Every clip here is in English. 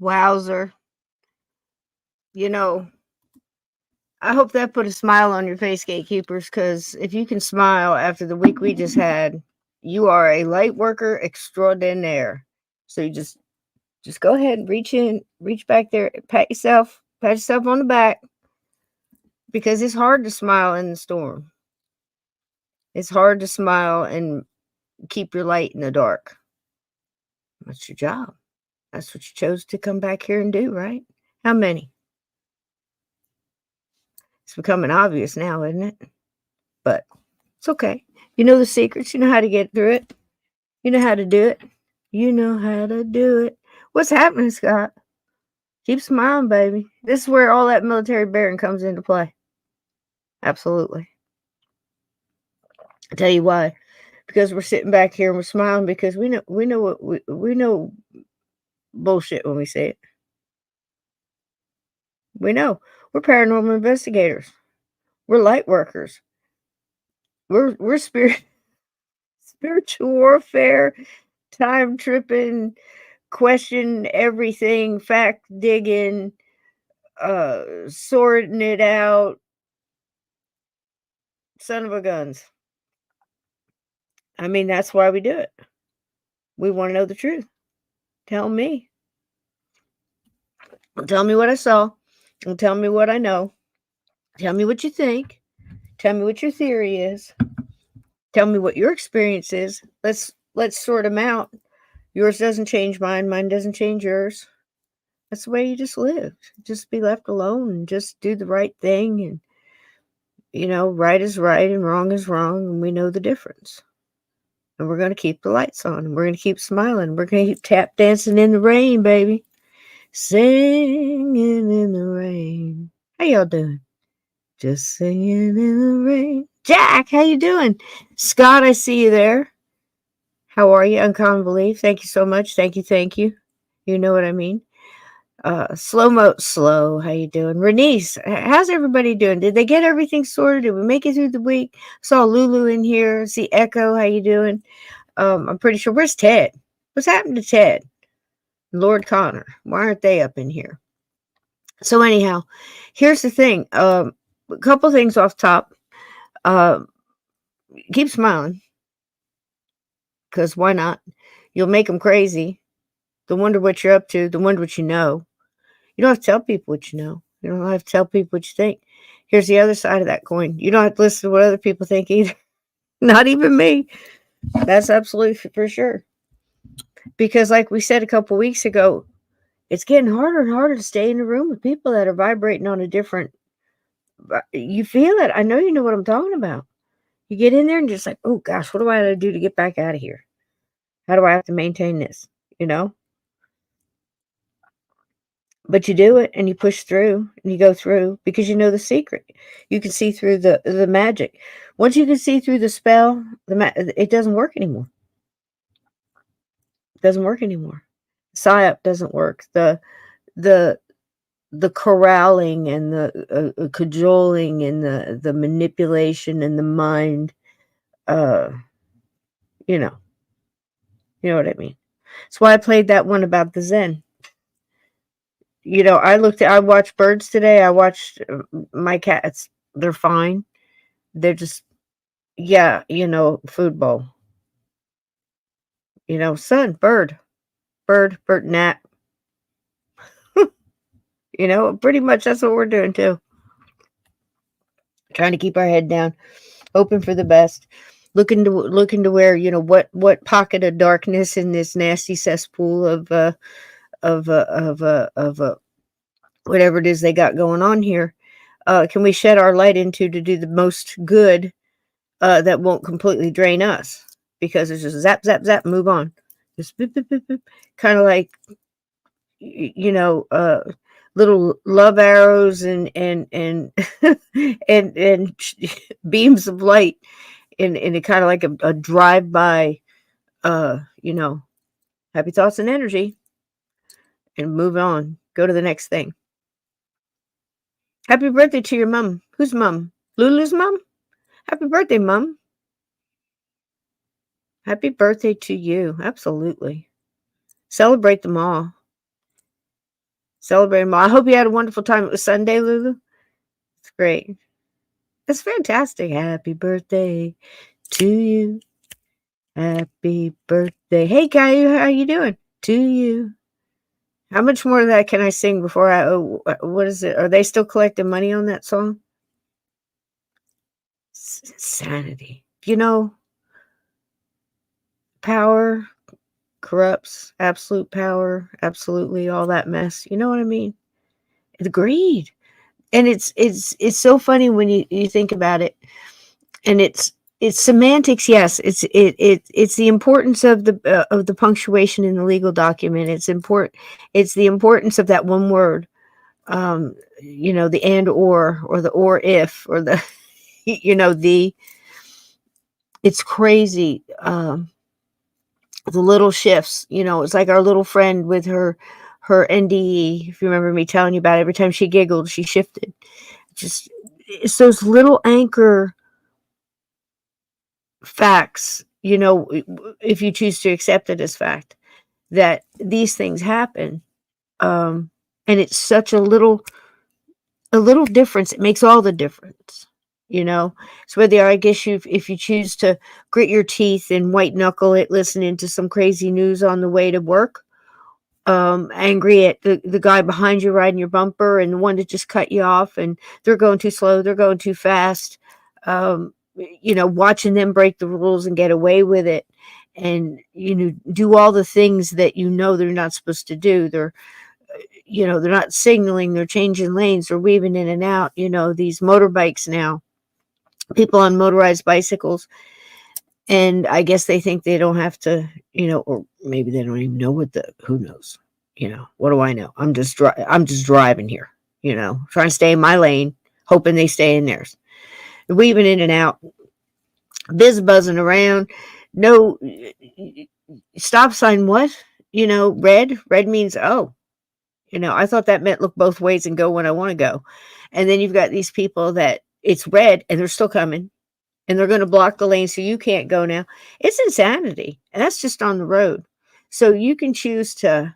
Wowzer. You know, I hope that put a smile on your face, gatekeepers, because if you can smile after the week we just had, you are a light worker extraordinaire. So you just go ahead and reach in, reach back there, pat yourself on the back, because it's hard to smile in the storm. It's hard to smile and keep your light in the dark. That's your job. That's what you chose to come back here and do, right? How many? It's becoming obvious now, isn't it? But it's okay. You know the secrets. You know how to get through it. You know how to do it. You know how to do it. What's happening, Scott? Keep smiling, baby. This is where all that military bearing comes into play. Absolutely. I tell you why. Because we're sitting back here and we're smiling because we know bullshit when we say it. We know. We're paranormal investigators. We're light workers. We're spiritual warfare, time tripping, question everything, fact digging, sorting it out, son of a guns. I mean, that's why we do it. We want to know the truth. Tell me. Tell me what I saw. And tell me what I know. Tell me what you think. Tell me what your theory is. Tell me what your experience is. Let's sort them out. Yours doesn't change mine. Mine doesn't change yours. That's the way you just live. Just be left alone and just do the right thing. And, right is right and wrong is wrong. And we know the difference. And we're going to keep the lights on. And we're going to keep smiling. We're going to keep tap dancing in the rain, baby. Singing in the rain. How y'all doing? Just singing in the rain. Jack, how you doing? Scott, I see you there. How are you? Uncommon Belief. Thank you so much. Thank you. You know what I mean. Slow. How you doing? Renice, how's everybody doing? Did they get everything sorted? Did we make it through the week? Saw Lulu in here. See Echo. How you doing? I'm pretty sure. Where's Ted? What's happened to Ted? Lord Connor. Why aren't they up in here? So anyhow, here's the thing. A couple things off top. Keep smiling. Because why not? You'll make them crazy. They'll wonder what you're up to. They'll wonder what you know. You don't have to tell people what you know. You don't have to tell people what you think. Here's the other side of that coin. You don't have to listen to what other people think either. Not even me. That's absolutely for sure. Because like we said a couple weeks ago, it's getting harder and harder to stay in a room with people that are vibrating on a different... You feel it. I know you know what I'm talking about. You get in there and just like, oh gosh, what do I have to do to get back out of here? How do I have to maintain this? But you do it and you push through and you go through because you know the secret. You can see through the magic. Once you can see through the spell, it doesn't work anymore. It doesn't work anymore. Psyop doesn't work. The corralling and the cajoling and the manipulation and the mind, you know what I mean. That's why I played that one about the Zen. I watched birds today. I watched my cats. They're fine. They're just, food bowl. Sun, bird, nap. Pretty much that's what we're doing too. Trying to keep our head down, hoping for the best, looking to where, what pocket of darkness in this nasty cesspool of whatever it is they got going on here, can we shed our light into to do the most good, that won't completely drain us, because it's just zap, zap, zap, move on. Just boop, boop, boop, boop. Kind of like, little love arrows and and beams of light in a kind of like a drive-by, happy thoughts and energy, and move on. Go to the next thing. Happy birthday to your mom. Whose mom? Lulu's mom? Happy birthday, Mom. Happy birthday to you. Absolutely. Celebrate them all. Celebrate them all. I hope you had a wonderful time. It was Sunday, Lulu. It's great. It's fantastic. Happy birthday to you. Happy birthday. Hey, Caillou, how you doing? To you. How much more of that can I sing before what is it? Are they still collecting money on that song? Insanity. Power corrupts, absolute power, absolutely all that mess. You know what I mean? It's greed. And it's so funny when you think about it. And it's semantics. Yes, it's the importance of the punctuation in the legal document. It's the importance of that one word. The and or the or if or the the. It's crazy. The little shifts. It's like our little friend with her NDE. If you remember me telling you about it, every time she giggled, she shifted. Just it's those little anchor facts, if you choose to accept it as fact, that these things happen. And it's such a little difference. It makes all the difference. So whether I guess if you choose to grit your teeth and white knuckle it, listening to some crazy news on the way to work, angry at the guy behind you riding your bumper and the one that just cut you off and they're going too slow, they're going too fast, watching them break the rules and get away with it and do all the things that they're not supposed to do. They're not signaling, they're changing lanes, they're weaving in and out. These motorbikes now, people on motorized bicycles, and I guess they think they don't have to, or maybe they don't even know who knows, what do I know? I'm just driving here, trying to stay in my lane, hoping they stay in theirs. They're weaving in and out, biz buzzing around. No stop sign. What? Red means, oh, I thought that meant look both ways and go when I want to go. And then you've got these people that it's red and they're still coming. And they're going to block the lane so you can't go now. It's insanity. And that's just on the road. So you can choose to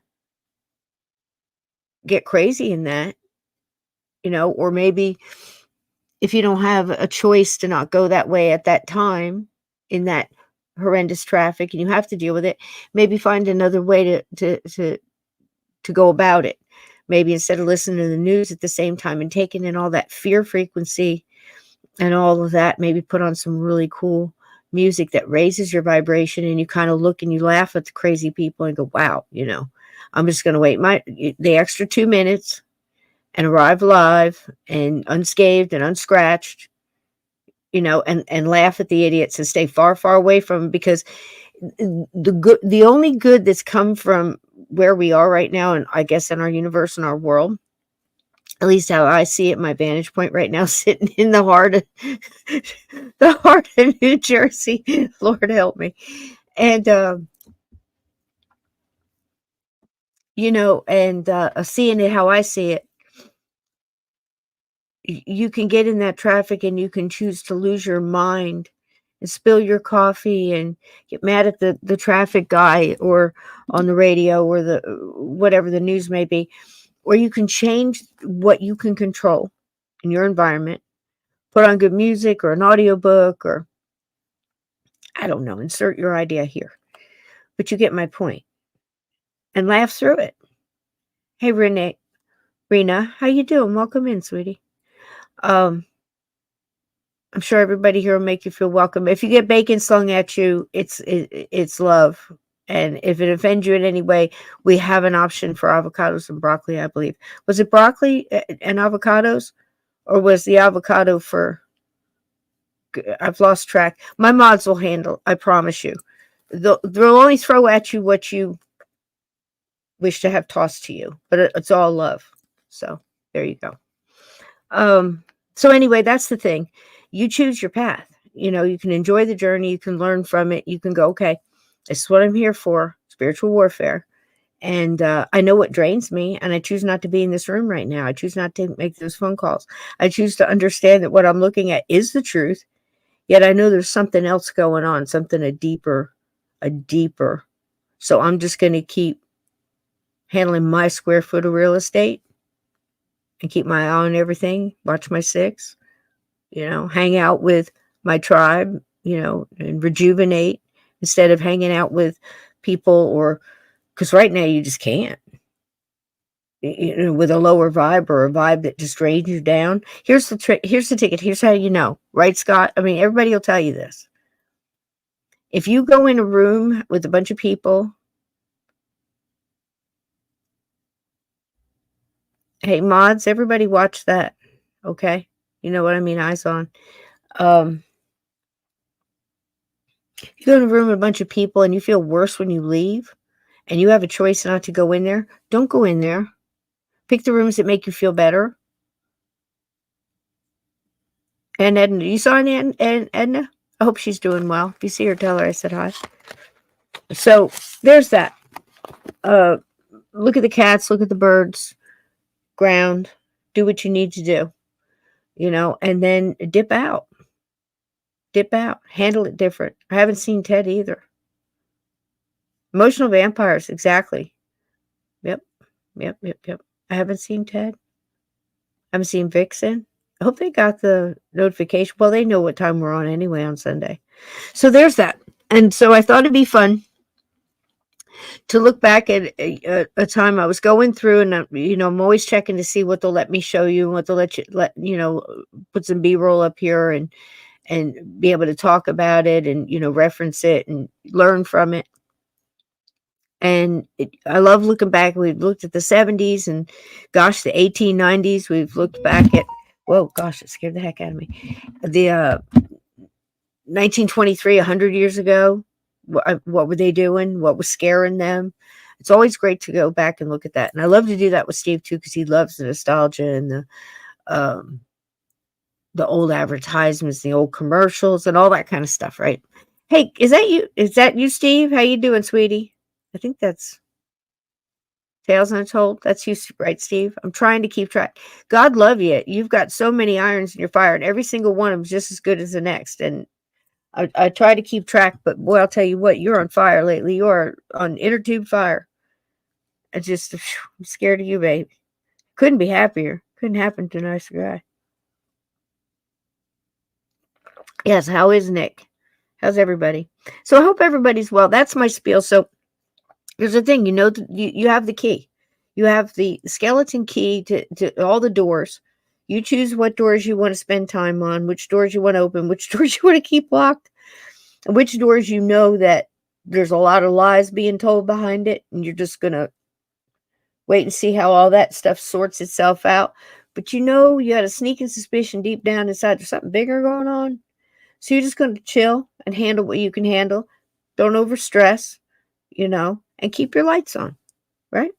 get crazy in that, or maybe if you don't have a choice to not go that way at that time in that horrendous traffic and you have to deal with it, maybe find another way to go about it. Maybe instead of listening to the news at the same time and taking in all that fear frequency and all of that, maybe put on some really cool music that raises your vibration and you kind of look and you laugh at the crazy people and go, wow, I'm just going to wait the extra 2 minutes and arrive alive and unscathed and unscratched, and laugh at the idiots and stay far, far away from them, because the only good that's come from where we are right now, and I guess in our universe and our world, at least how I see it, my vantage point right now, sitting in the heart of New Jersey. Lord help me. And, seeing it how I see it, you can get in that traffic and you can choose to lose your mind and spill your coffee and get mad at the traffic guy or on the radio or whatever the news may be. Or you can change what you can control in your environment, put on good music or an audiobook or, I don't know, insert your idea here. But you get my point. And laugh through it. Hey, Rena, how you doing? Welcome in, sweetie. I'm sure everybody here will make you feel welcome. If you get bacon slung at you, it's love. And if it offends you in any way, we have an option for avocados and broccoli, I believe. Was it broccoli and avocados? Or was the avocado for... I've lost track. My mods will handle, I promise you. They'll only throw at you what you wish to have tossed to you. But it's all love. So, there you go. So anyway, that's the thing. You choose your path. You can enjoy the journey. You can learn from it. You can go, okay, this is what I'm here for, spiritual warfare. And I know what drains me, and I choose not to be in this room right now. I choose not to make those phone calls. I choose to understand that what I'm looking at is the truth, yet I know there's something else going on, something a deeper. So I'm just going to keep handling my square foot of real estate and keep my eye on everything, watch my six, hang out with my tribe, and rejuvenate instead of hanging out with people, or because right now you just can't, with a lower vibe or a vibe that just drains you down. Here's the trick. Here's the ticket. Here's how you know, right, Scott? I mean, everybody will tell you this. If you go in a room with a bunch of people, hey, mods, everybody watch that. Okay. You know what I mean? Eyes on. You go in a room with a bunch of people and you feel worse when you leave and you have a choice not to go in there, don't go in there. Pick the rooms that make you feel better. And Edna, you saw Edna? I hope she's doing well. If you see her, tell her I said hi. So there's that. Look at the cats, look at the birds, ground, do what you need to do, and then dip out. Dip out. Handle it different. I haven't seen Ted either. Emotional vampires, exactly. Yep. I haven't seen Ted. I haven't seen Vixen. I hope they got the notification. Well, they know what time we're on anyway on Sunday. So there's that. And so I thought it'd be fun to look back at a time I was going through, and I'm always checking to see what they'll let me show you and what they'll let put some B-roll up here and be able to talk about it and reference it and learn from it. And I love looking back. We've looked at the 70s and gosh, the 1890's. We've looked back at, whoa, gosh, it scared the heck out of me. The 1923, 100 years ago. What were they doing? What was scaring them? It's always great to go back and look at that. And I love to do that with Steve too, because he loves the nostalgia and the old advertisements, the old commercials and all that kind of stuff, right? Hey, is that you? Is that you, Steve? How you doing, sweetie? I think that's Tales Untold. That's you, right, Steve? I'm trying to keep track. God love you. You've got so many irons in your fire, and every single one of them is just as good as the next. And I try to keep track, but boy, I'll tell you what, you're on fire lately. You are on inner tube fire. I'm scared of you, babe. Couldn't be happier. Couldn't happen to a nicer guy. Yes, how is Nick? How's everybody? So I hope everybody's well. That's my spiel. So here's the thing, you have the key. You have the skeleton key to all the doors. You choose what doors you want to spend time on, which doors you want to open, which doors you want to keep locked, and which doors that there's a lot of lies being told behind it, and you're just going to wait and see how all that stuff sorts itself out. But you had a sneaking suspicion deep down inside there's something bigger going on. So you're just going to chill and handle what you can handle. Don't overstress, and keep your lights on, right?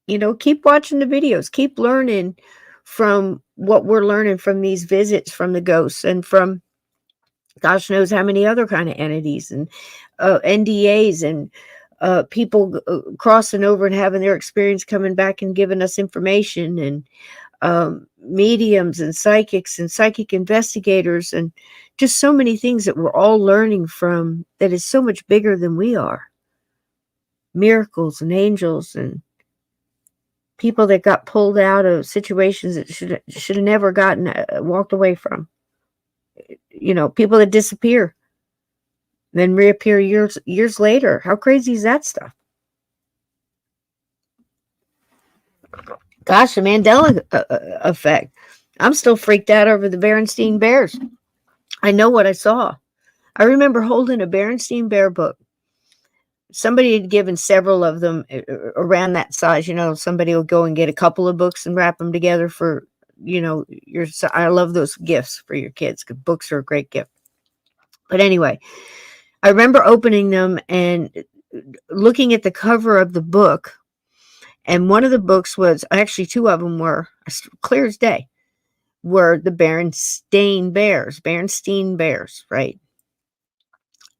Keep watching the videos. Keep learning from what we're learning from these visits from the ghosts and from gosh knows how many other kind of entities and NDAs and people crossing over and having their experience coming back and giving us information and mediums and psychics and psychic investigators and just so many things that we're all learning from that is so much bigger than we are. Miracles and angels and people that got pulled out of situations that should have never gotten walked away from. People that disappear, then reappear years later. How crazy is that stuff? Gosh, the Mandela effect. I'm still freaked out over the Berenstein Bears. I know what I saw. I remember holding a Berenstein Bear book. Somebody had given several of them around that size. Somebody will go and get a couple of books and wrap them together for, I love those gifts for your kids because books are a great gift. But anyway, I remember opening them and looking at the cover of the book. And one of the books was, actually two of them were, clear as day, were the Berenstein Bears, right?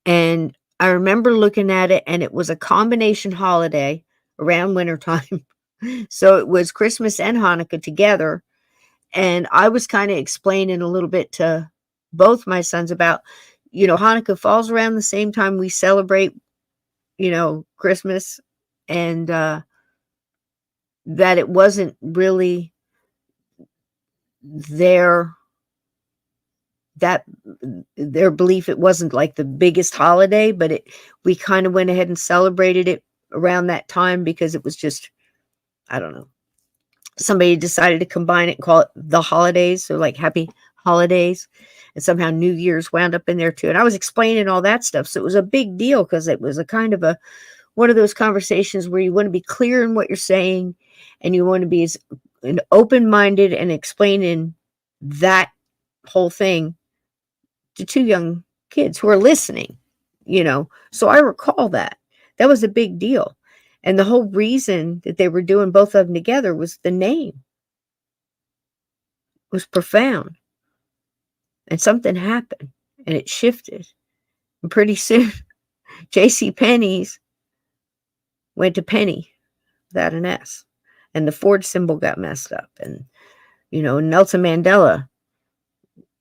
And I remember looking at it, and it was a combination holiday around wintertime. So it was Christmas and Hanukkah together. And I was kind of explaining a little bit to both my sons about, Hanukkah falls around the same time we celebrate, Christmas. and that it wasn't really their that their belief. It wasn't like the biggest holiday, but we kind of went ahead and celebrated it around that time because it was just, I don't know, somebody decided to combine it and call it the holidays, so like happy holidays, and somehow New Year's wound up in there too. And I was explaining all that stuff, so it was a big deal because it was a kind of a one of those conversations where you want to be clear in what you're saying, and you want to be as open-minded and explaining that whole thing to two young kids who are listening, So I recall that. That was a big deal. And the whole reason that they were doing both of them together was the name. It was profound. And something happened and it shifted. And pretty soon, J.C. Penney's went to Penny without an S. And the Ford symbol got messed up. And, Nelson Mandela,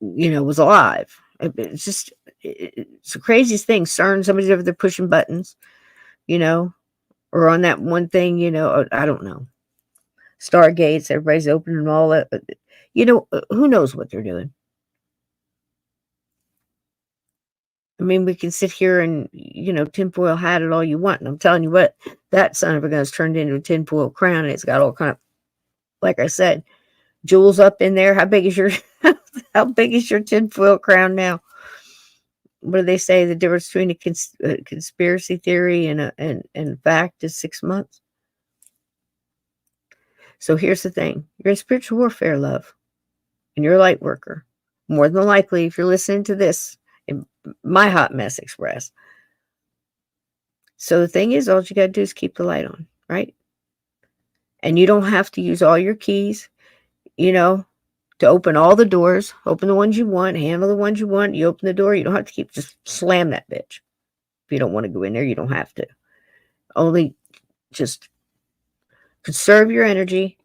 was alive. It's the craziest thing. CERN, somebody's over there pushing buttons, or on that one thing, I don't know. Stargates, everybody's opening all that. Who knows what they're doing? I mean, we can sit here and, tinfoil hat it all you want. And I'm telling you what, that son of a gun's turned into a tinfoil crown. And it's got all kind of, like I said, jewels up in there. How big is your tinfoil crown now? What do they say? The difference between a conspiracy theory and fact is 6 months. So here's the thing. You're in spiritual warfare, love. And you're a light worker. More than likely, if you're listening to this, in my Hot Mess Express. So the thing is, all you got to do is keep the light on, right? And you don't have to use all your keys, to open all the doors. Open the ones you want, handle the ones you want. You open the door, you don't have to just slam that bitch. If you don't want to go in there, you don't have to. Only just conserve your energy.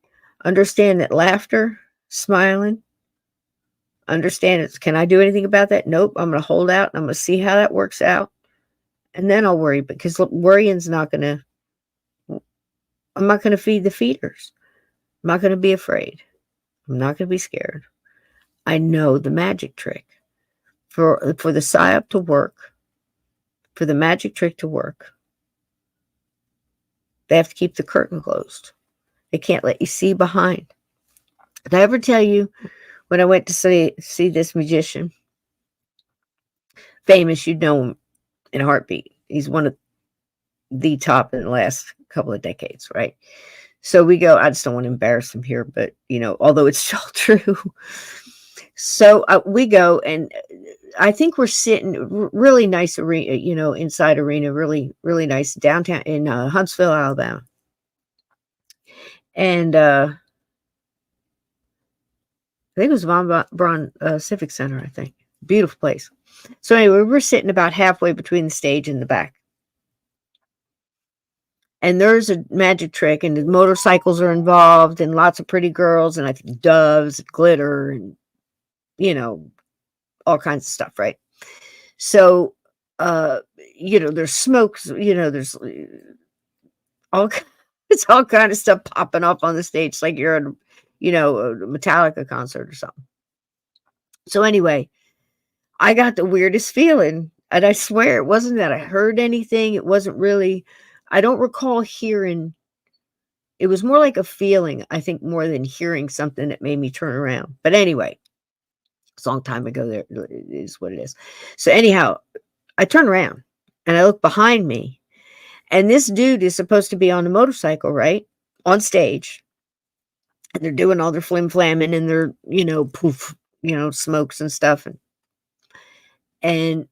Understand that laughter, smiling, understand it. Can I do anything about that? Nope. I'm going to hold out and I'm going to see how that works out. And then I'll worry, because worrying's I'm not going to feed the feeders. I'm not going to be afraid. I'm not going to be scared. I know the magic trick for the psyop to work, for the magic trick to work. They have to keep the curtain closed. They can't let you see behind. Did I ever tell you when I went to see this magician? Famous, you'd know him in a heartbeat. He's one of the top in the last couple of decades, right? So we go, I just don't want to embarrass him here, but, although it's all true. So we go, and I think we're sitting really nice arena, inside arena, really, really nice downtown in Huntsville, Alabama. And I think it was Von Braun Civic Center, I think. Beautiful place. So anyway, we're sitting about halfway between the stage and the back. And there's a magic trick, and the motorcycles are involved, and lots of pretty girls, and I think doves, and glitter, and, all kinds of stuff, right? So, there's smokes, there's it's all kind of stuff popping up on the stage, it's like you're at, a Metallica concert or something. So anyway, I got the weirdest feeling, and I swear it wasn't that I heard anything. It wasn't really, I don't recall hearing. It was more like a feeling, I think, more than hearing something that made me turn around. But anyway, it's a long time ago. There is what it is. So anyhow, I turn around and I look behind me, and this dude is supposed to be on a motorcycle, right? On stage. And they're doing all their flim-flamming and their, poof, smokes and stuff. And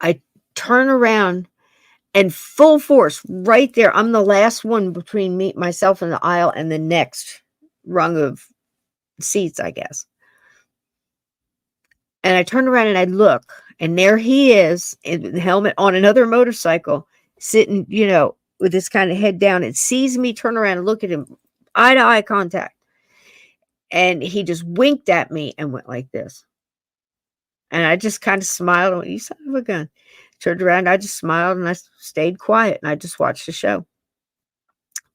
I turn around, and full force right there. I'm the last one between myself and the aisle and the next rung of seats, I guess. And I turn around and I look, and there he is in the helmet on another motorcycle, sitting, with this kind of head down, and sees me turn around and look at him, eye to eye contact. And he just winked at me and went like this. And I just kind of smiled and went, you son of a gun. Turned around, I just smiled and I stayed quiet and I just watched the show.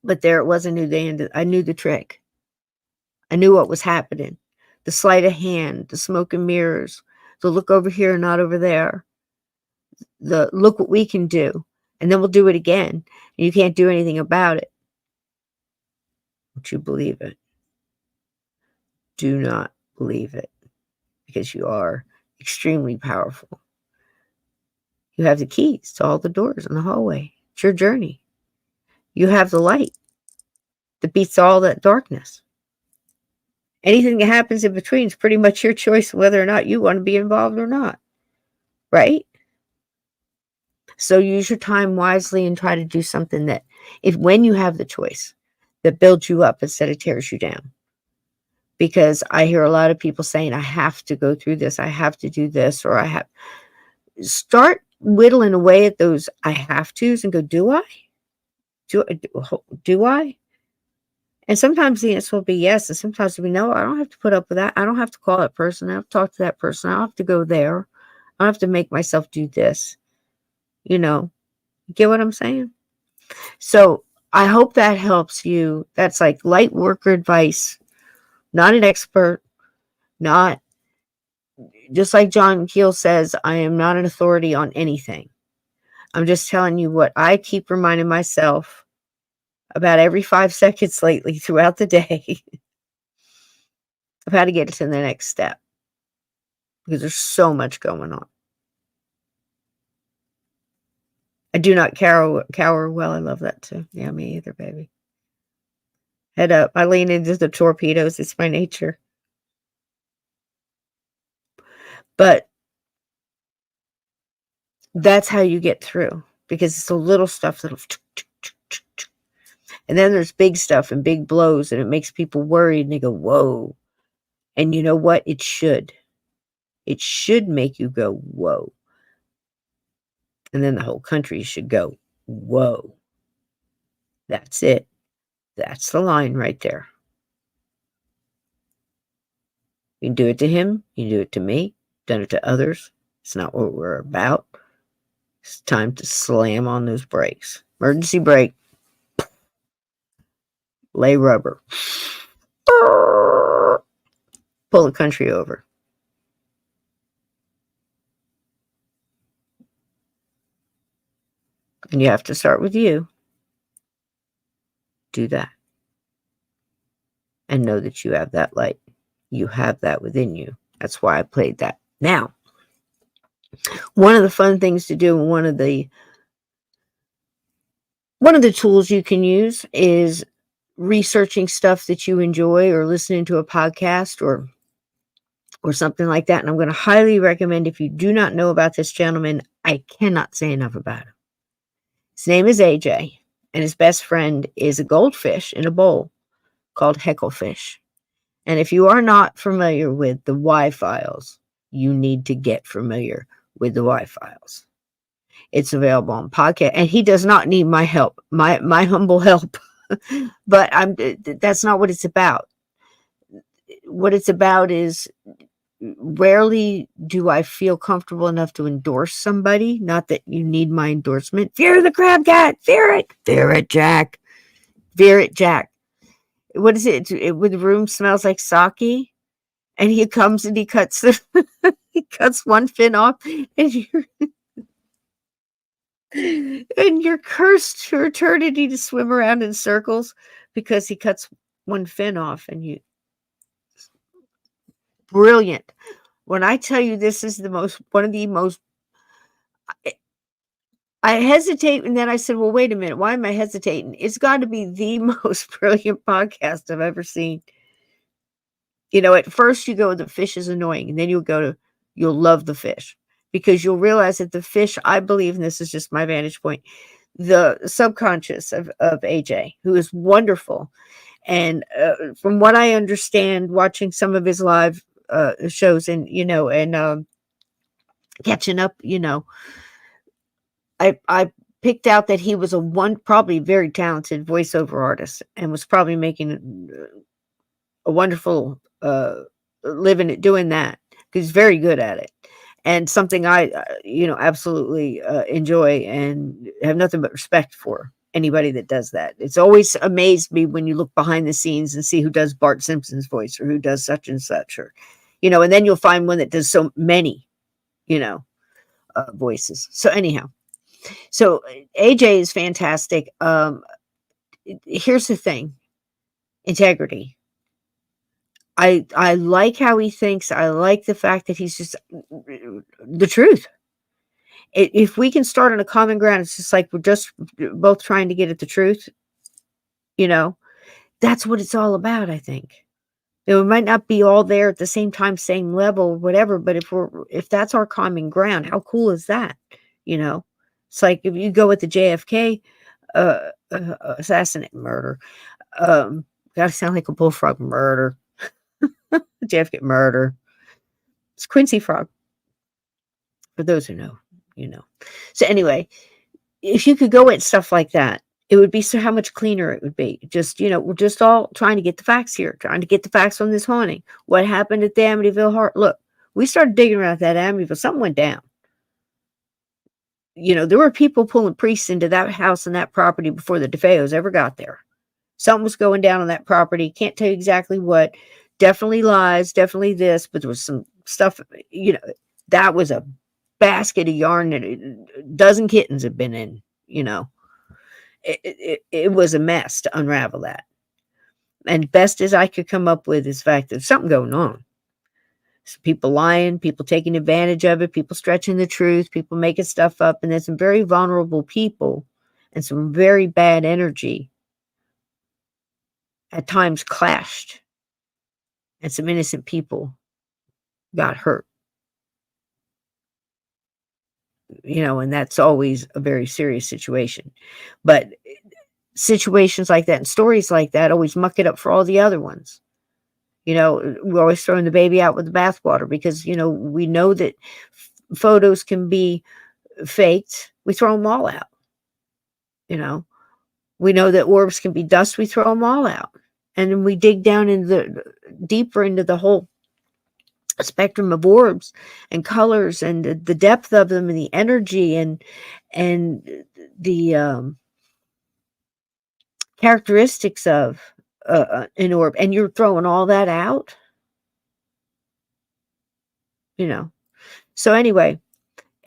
But there it was. I knew the end. I knew the trick. I knew what was happening. The sleight of hand, the smoke and mirrors, the look over here and not over there, the look what we can do, and then we'll do it again. And you can't do anything about it. Don't you believe it? Do not believe it, because you are extremely powerful. You have the keys to all the doors in the hallway. It's your journey. You have the light that beats all that darkness. Anything that happens in between is pretty much your choice whether or not you want to be involved or not. Right? So use your time wisely and try to do something that, when you have the choice, that builds you up instead of tears you down. Because I hear a lot of people saying, I have to go through this, I have to do this, or I have. Start whittling away at those I have to's and go, do I? Do I? And sometimes the answer will be yes, and sometimes it'll be no. I don't have to put up with that. I don't have to call that person. I don't have to talk to that person. I don't have to go there. I don't have to make myself do this. You get what I'm saying? So I hope that helps you. That's like light worker advice. Not an expert. Not, just like John Keel says, I am not an authority on anything. I'm just telling you what I keep reminding myself about every 5 seconds lately throughout the day of how to get to the next step. Because there's so much going on. I do not cower well. I love that too. Yeah, me either, baby. Head up. I lean into the torpedoes. It's my nature. But that's how you get through. Because it's the little stuff that'll... And then there's big stuff and big blows. And it makes people worried. And they go, whoa. And you know what? It should. It should make you go, whoa. And then the whole country should go, whoa. That's it. That's the line right there. You can do it to him. You can do it to me. Done it to others. It's not what we're about. It's time to slam on those brakes. Emergency brake. Lay rubber. Pull the country over. And you have to start with you. Do that. And know that you have that light. You have that within you. That's why I played that. Now, one of the fun things to do, one of the tools you can use is researching stuff that you enjoy, or listening to a podcast or something like that. And I'm going to highly recommend, if you do not know about this gentleman, I cannot say enough about him. His name is AJ, and his best friend is a goldfish in a bowl called Hecklefish. And if you are not familiar with the Y-Files, you need to get familiar with the Y-Files. It's available on podcast, and he does not need my help, my humble help. But that's not what it's about. What it's about is, rarely do I feel comfortable enough to endorse somebody. Not that you need my endorsement. Fear the crab cat. Fear it. Fear it, Jack. Fear it, Jack. What is it? When the room smells like sake, and he comes and he cuts he cuts one fin off, and you're cursed for eternity to swim around in circles because he cuts one fin off, and you... Brilliant. When I tell you this is one of the most... I hesitate, and then I said, well, wait a minute. Why am I hesitating? It's got to be the most brilliant podcast I've ever seen. At first you go, the fish is annoying, and then you'll love the fish, because you'll realize that the fish, I believe, and this is just my vantage point, the subconscious of AJ, who is wonderful. And from what I understand, watching some of his live shows, and catching up, I picked out that he was probably very talented voiceover artist, and was probably making a wonderful living at doing that, because he's very good at it. and something I, absolutely enjoy and have nothing but respect for anybody that does that. It's always amazed me when you look behind the scenes and see who does Bart Simpson's voice or who does such and such, or, and then you'll find one that does so many, voices. So anyhow, so AJ is fantastic. Here's the thing: integrity. I like how he thinks. I like the fact that he's just the truth. If we can start on a common ground, it's just like we're just both trying to get at the truth. That's what it's all about. I think. We might not be all there at the same time, same level, whatever. But if that's our common ground, how cool is that? It's like if you go with the JFK assassinate murder. Gotta sound like a bullfrog murder. JFK murder. It's Quincy Frog. For those who know, So anyway, if you could go at stuff like that, it would be so how much cleaner it would be. Just, we're just all trying to get the facts here, trying to get the facts on this haunting. What happened at the Amityville Heart? Look, we started digging around that Amityville. Something went down. There were people pulling priests into that house and that property before the DeFeos ever got there. Something was going down on that property. Can't tell you exactly what. Definitely lies, definitely this, but there was some stuff, that was a basket of yarn that a dozen kittens have been in, It was a mess to unravel that. And best as I could come up with is the fact that there's something going on. So people lying, people taking advantage of it, people stretching the truth, people making stuff up, and there's some very vulnerable people and some very bad energy at times clashed, and some innocent people got hurt. And that's always a very serious situation. But situations like that and stories like that always muck it up for all the other ones. We're always throwing the baby out with the bathwater because, we know that photos can be faked. We throw them all out. We know that orbs can be dust. We throw them all out. And then we dig down deeper into the whole spectrum of orbs and colors and the depth of them and the energy and the characteristics of an orb, and you're throwing all that out, So anyway,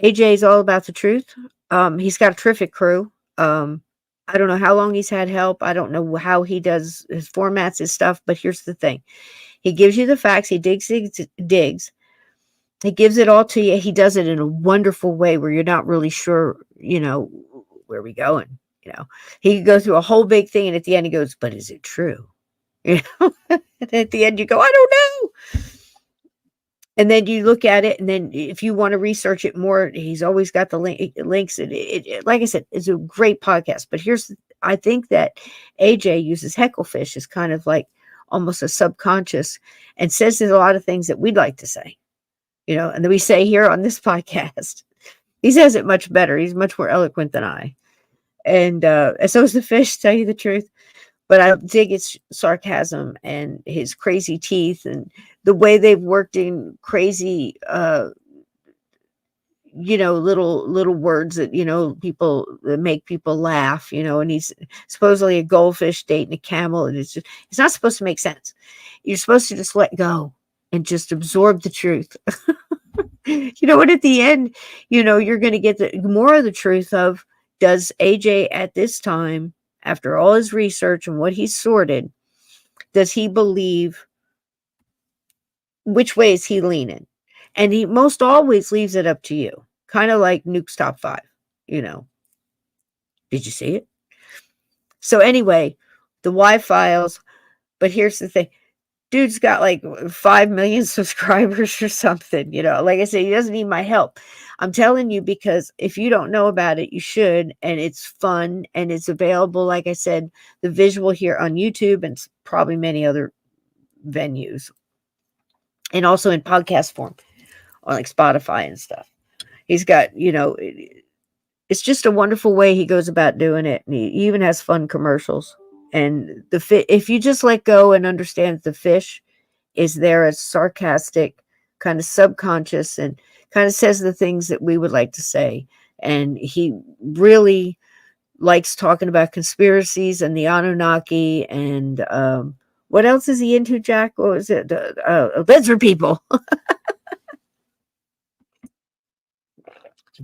AJ is all about the truth. He's got a terrific crew. I don't know how long he's had help. I don't know how he does his formats, his stuff, but here's the thing. He gives you the facts. He digs. He gives it all to you. He does it in a wonderful way where you're not really sure, where we going. He could go through a whole big thing, and at the end he goes, "But is it true?" And at the end you go, "I don't know." And then you look at it, and then if you want to research it more, he's always got the links. It, like I said, it's a great podcast. But I think that AJ uses hecklefish as kind of like almost a subconscious, and says a lot of things that we'd like to say, and that we say here on this podcast. He says it much better. He's much more eloquent than I. And so is the fish, to tell you the truth. But I dig his sarcasm and his crazy teeth and the way they've worked in crazy, little words that, people that make people laugh, and he's supposedly a goldfish dating a camel. And it's not supposed to make sense. You're supposed to just let go and just absorb the truth. And at the end, you're going to get more of the truth of, does AJ at this time, after all his research and what he's sorted, does he believe, which way is he leaning? And he most always leaves it up to you. Kind of like Nuke's Top 5, Did you see it? So anyway, the Y-Files, but here's the thing. Dude's got like 5 million subscribers or something, like I said, he doesn't need my help. I'm telling you, because if you don't know about it, you should. And it's fun and it's available. Like I said, the visual here on YouTube and probably many other venues, and also in podcast form on like Spotify and stuff. He's got, it's just a wonderful way he goes about doing it. And he even has fun commercials. And if you just let go and understand the fish is there as sarcastic, kind of subconscious, and kind of says the things that we would like to say. And he really likes talking about conspiracies and the Anunnaki, and what else is he into, Jack? What was it? Lizard people.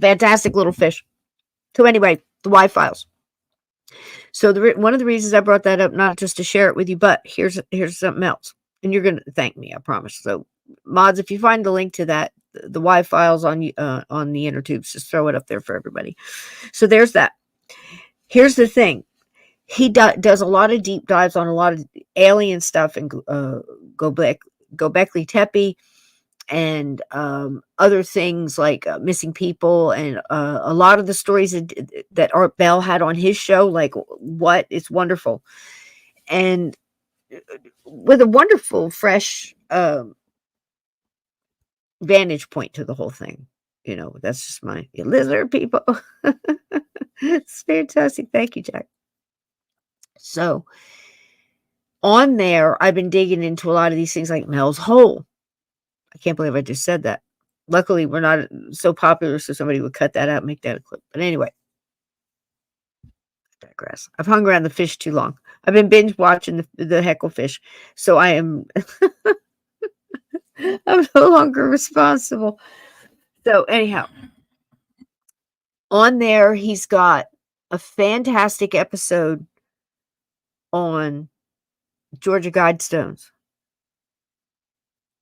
Fantastic little fish. So anyway, the Y files. So one of the reasons I brought that up, not just to share it with you, but here's something else, and you're gonna thank me, I promise. So mods, if you find the link to that, the Y files on the inner tubes, just throw it up there for everybody. So there's that. Here's the thing. He does a lot of deep dives on a lot of alien stuff, and Gobekli Tepe, and other things like missing people, and a lot of the stories that Art Bell had on his show, like what, it's wonderful, and with a wonderful fresh vantage point to the whole thing. That's just my lizard people. It's fantastic. Thank you, Jack. So on there, I've been digging into a lot of these things, like Mel's Hole. I can't believe I just said that. Luckily, we're not so popular, so somebody would cut that out and make that a clip. But anyway, I digress. I've hung around the fish too long. I've been binge watching the hecklefish, so I am I'm no longer responsible. So anyhow, on there, he's got a fantastic episode on Georgia Guidestones,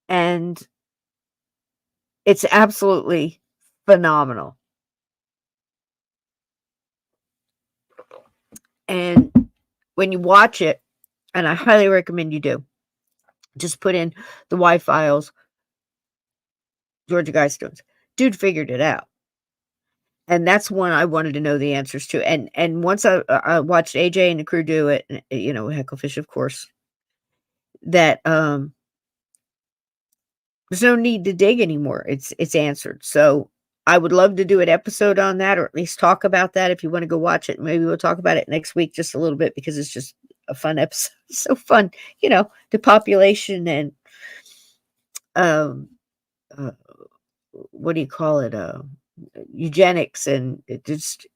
and it's absolutely phenomenal. And when you watch it, and I highly recommend you do, just put in the Y files, Georgia Guidestones. Dude figured it out. And that's one I wanted to know the answers to. And once I watched AJ and the crew do it, Hecklefish, of course, that there's no need to dig anymore. It's answered. So I would love to do an episode on that, or at least talk about that. If you want to go watch it, maybe we'll talk about it next week just a little bit, because it's just a fun episode. So fun, the population and what do you call it? Eugenics, and just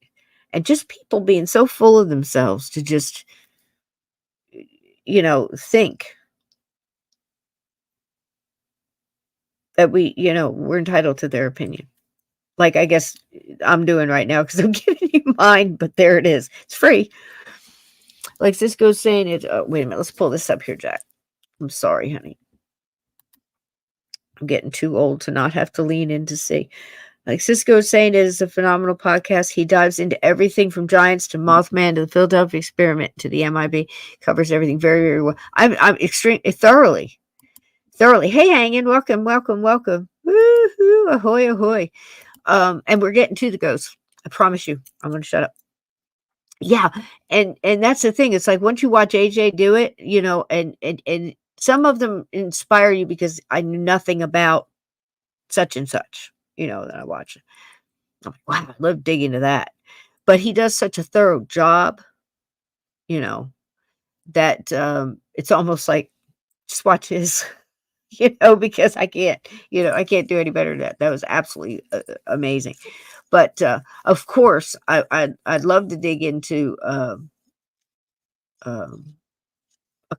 people being so full of themselves to just think that we're entitled to their opinion, like I guess I'm doing right now, because I'm giving you mine, but there it is, it's free. Like Cisco's saying it. Wait a minute, let's pull this up here, Jack. I'm sorry, honey, I'm getting too old to not have to lean in to see. Like Cisco is saying, it is a phenomenal podcast. He dives into everything from giants to Mothman to the Philadelphia Experiment to the MIB. Covers everything very, very well. I'm extremely thoroughly. Hey, Hangin', welcome. Woohoo! Ahoy, ahoy! And we're getting to the ghosts. I promise you. I'm going to shut up. Yeah, and that's the thing. It's like once you watch AJ do it, and some of them inspire you because I knew nothing about such and such. That I watch. I'm like, wow, I love digging into that. But he does such a thorough job, that it's almost like just watch his, because I can't do any better than that. That was absolutely amazing. But of course, I'd love to dig into a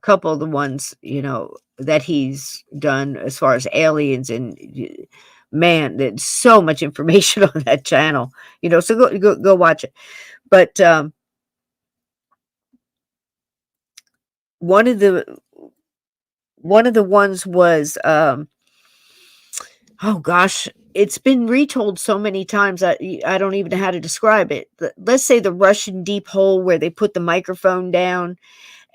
couple of the ones that he's done as far as aliens, and man, there's so much information on that channel, so go watch it. But one of the ones was oh gosh, it's been retold so many times I don't even know how to describe it. Let's say the Russian deep hole, where they put the microphone down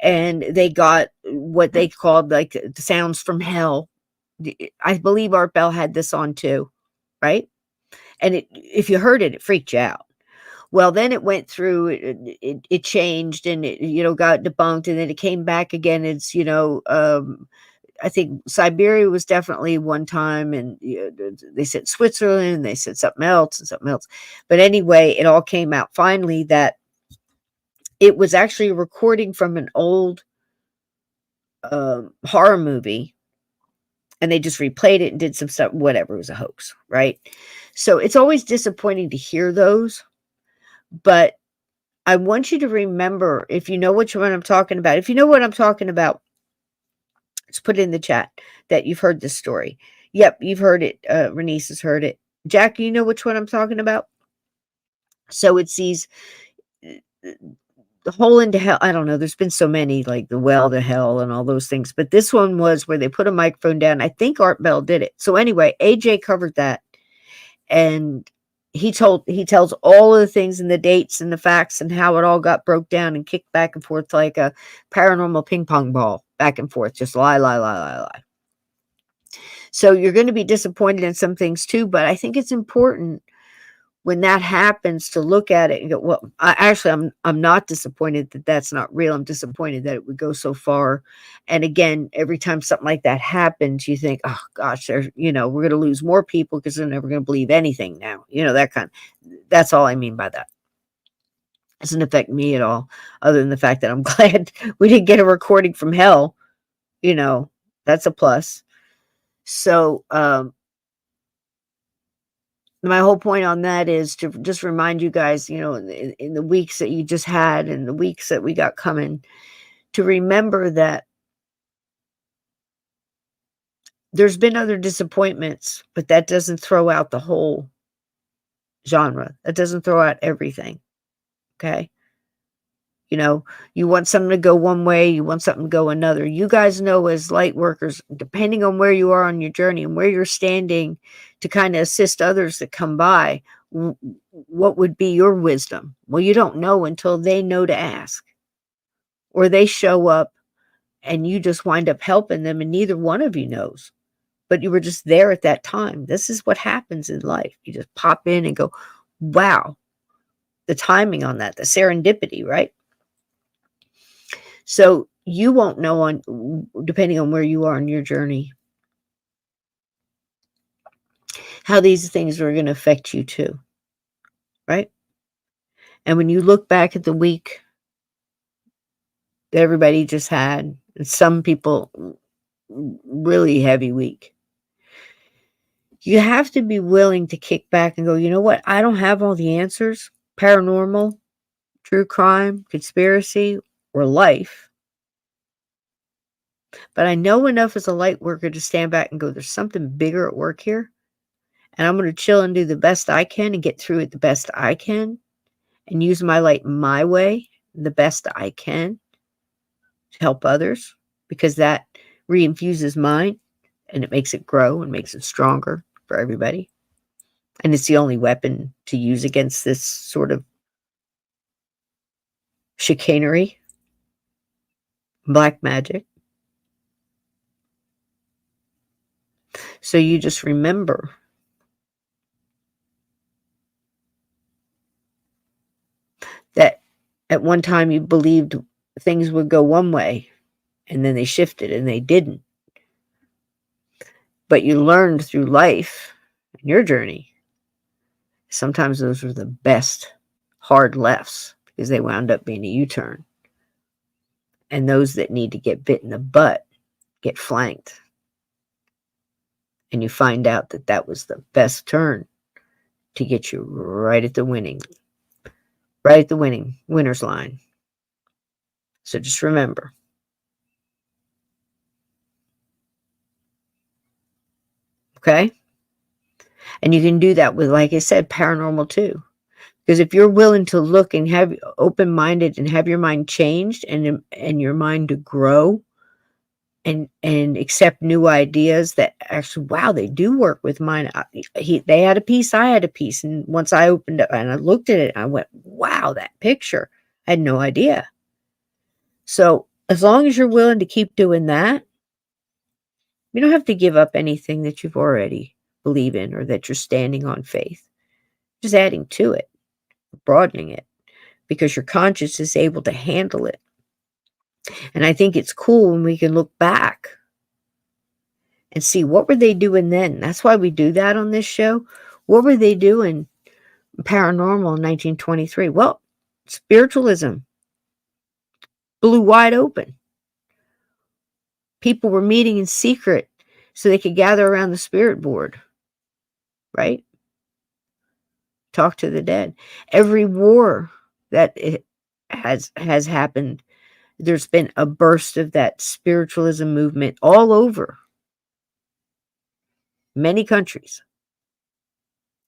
and they got what they called like the sounds from hell. I believe Art Bell had this on too, right? And if you heard it, it freaked you out. Well, then it went through, it changed, and it, got debunked, and then it came back again. It's, I think Siberia was definitely one time, and they said Switzerland, and they said something else and something else. But anyway, it all came out finally that it was actually a recording from an old horror movie, and they just replayed it and did some stuff, whatever, it was a hoax, right? So it's always disappointing to hear those, but I want you to remember, if you know which one I'm talking about, if you know what I'm talking about, let's put it in the chat that you've heard this story. Yep, you've heard it. Renice has heard it. Jack, you know which one I'm talking about? So it's these, the hole into hell. I don't know. There's been so many, like the well to hell and all those things. But this one was where they put a microphone down. I think Art Bell did it. So anyway, AJ covered that. And he tells all of the things and the dates and the facts and how it all got broke down and kicked back and forth like a paranormal ping pong ball, back and forth, just lie, lie, lie, lie, lie. So you're going to be disappointed in some things too, but I think it's important when that happens to look at it and go, well, I'm not disappointed that that's not real. I'm disappointed that it would go so far. And again, every time something like that happens, you think, oh gosh, we're going to lose more people because they're never going to believe anything now. That's all I mean by that. It doesn't affect me at all, other than the fact that I'm glad we didn't get a recording from hell. That's a plus. So, my whole point on that is to just remind you guys, in the weeks that you just had and the weeks that we got coming, to remember that there's been other disappointments, but that doesn't throw out the whole genre. That doesn't throw out everything. Okay. You want something to go one way, you want something to go another. You guys know, as light workers, depending on where you are on your journey and where you're standing to kind of assist others that come by, what would be your wisdom? Well, you don't know until they know to ask, or they show up and you just wind up helping them and neither one of you knows, but you were just there at that time. This is what happens in life. You just pop in and go, wow, the timing on that, the serendipity, right? So you won't know, depending on where you are on your journey, how these things are going to affect you too, right? And when you look back at the week that everybody just had, and some people really heavy week, you have to be willing to kick back and go, you know what? I don't have all the answers. Paranormal, true crime, conspiracy, or life. But I know enough as a light worker to stand back and go, there's something bigger at work here. And I'm going to chill and do the best I can and get through it the best I can and use my light my way, the best I can, to help others, because that reinfuses mine and it makes it grow and makes it stronger for everybody. And it's the only weapon to use against this sort of chicanery, black magic. So you just remember that at one time you believed things would go one way and then they shifted and they didn't. But you learned through life and your journey, sometimes those were the best hard lefts because they wound up being a U-turn. And those that need to get bit in the butt get flanked. And you find out that that was the best turn to get you right at the winner's line. So just remember. Okay? And you can do that with, like I said, paranormal too. Because if you're willing to look and have open-minded and have your mind changed and your mind to grow and accept new ideas that actually, wow, they do work with mine. They had a piece, I had a piece. And once I opened up and I looked at it, I went, wow, that picture. I had no idea. So as long as you're willing to keep doing that, you don't have to give up anything that you've already believe in or that you're standing on faith. Just adding to it, broadening it, because your conscience is able to handle it. And I think it's cool when we can look back and see, what were they doing then? That's why we do that on this show. What were they doing paranormal in 1923? Well, spiritualism blew wide open. People were meeting in secret, so they could gather around the spirit board, right? Talk to the dead. Every war that it has happened, there's been a burst of that spiritualism movement all over many countries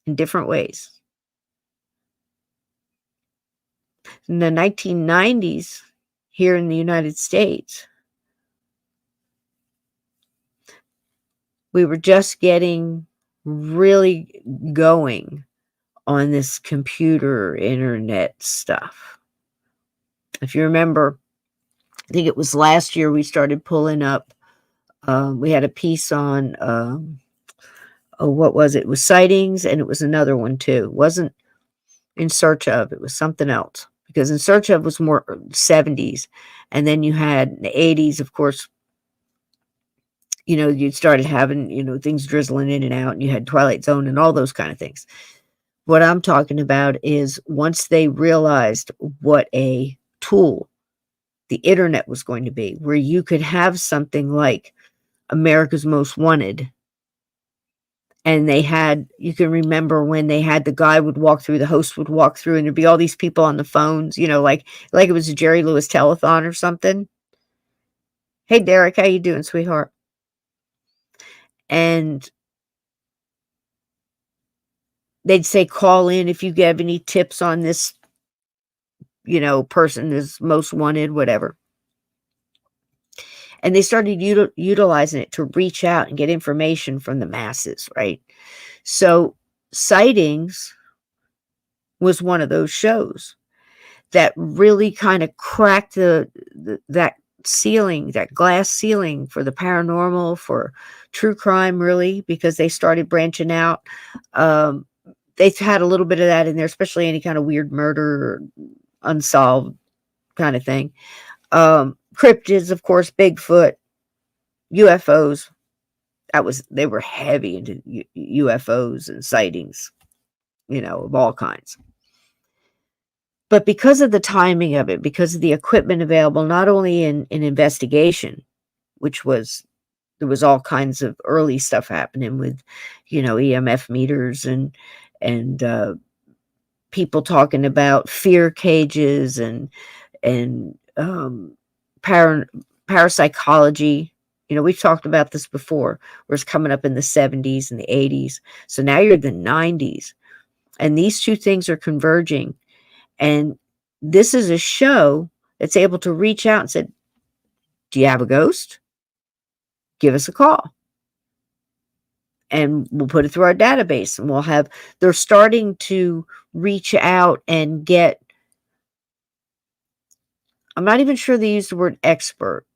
in different ways. In the 1990s, here in the United States, we were just getting really going on this computer internet stuff. If you remember, I think it was last year we started pulling up. We had a piece on, what was it? It was sightings, and it was another one too. It wasn't In Search Of. It was something else, because In Search Of was more 70s, and then you had the 80s, of course. You started having, things drizzling in and out, and you had Twilight Zone and all those kind of things. What I'm talking about is once they realized what a tool the internet was going to be, where you could have something like America's Most Wanted, and you can remember when they had the guy would walk through, the host would walk through, and there'd be all these people on the phones, like it was a Jerry Lewis telethon or something. Hey, Derek, how you doing, sweetheart? And they'd say, call in if you have any tips on this, person is most wanted, whatever. And they started utilizing it to reach out and get information from the masses, right? So Sightings was one of those shows that really kind of cracked that ceiling, that glass ceiling for the paranormal, for true crime, really, because they started branching out. They've had a little bit of that in there, especially any kind of weird murder or unsolved kind of thing. Cryptids, of course, Bigfoot, UFOs. They were heavy into UFOs and sightings, of all kinds. But because of the timing of it, because of the equipment available, not only in investigation, there was all kinds of early stuff happening with, EMF meters and people talking about fear cages and parapsychology. We've talked about this before, where it's coming up in the 70s and the 80s. So now you're in the 90s, and these two things are converging. And this is a show that's able to reach out and say, do you have a ghost? Give us a call. And we'll put it through our database, and they're starting to reach out and get, I'm not even sure they use the word expert,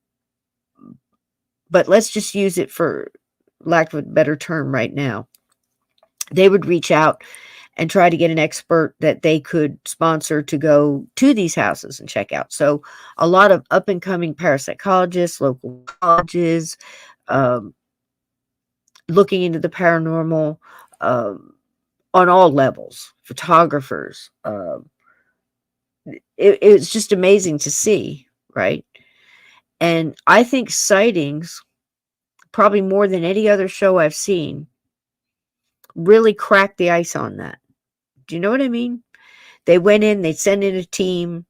but let's just use it for lack of a better term right now. They would reach out and try to get an expert that they could sponsor to go to these houses and check out. So a lot of up and coming parapsychologists, local colleges, looking into the paranormal, on all levels, photographers. It's just amazing to see, right? And I think Sightings, probably more than any other show I've seen, really cracked the ice on that. Do you know what I mean? They went in, they sent in a team.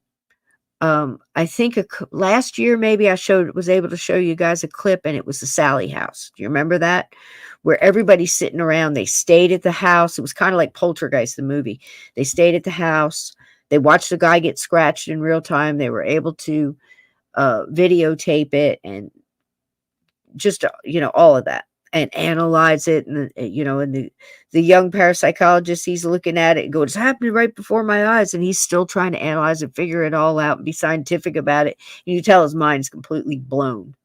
I think last year maybe I was able to show you guys a clip, and it was the Sally house. Do you remember that? Where everybody's sitting around. They stayed at the house. It was kind of like Poltergeist, the movie. They stayed at the house. They watched the guy get scratched in real time. They were able to videotape it, and just, all of that, and analyze it. And, and the young parapsychologist, he's looking at it and goes, it's happening right before my eyes. And he's still trying to analyze it, figure it all out, and be scientific about it. And you tell his mind's completely blown,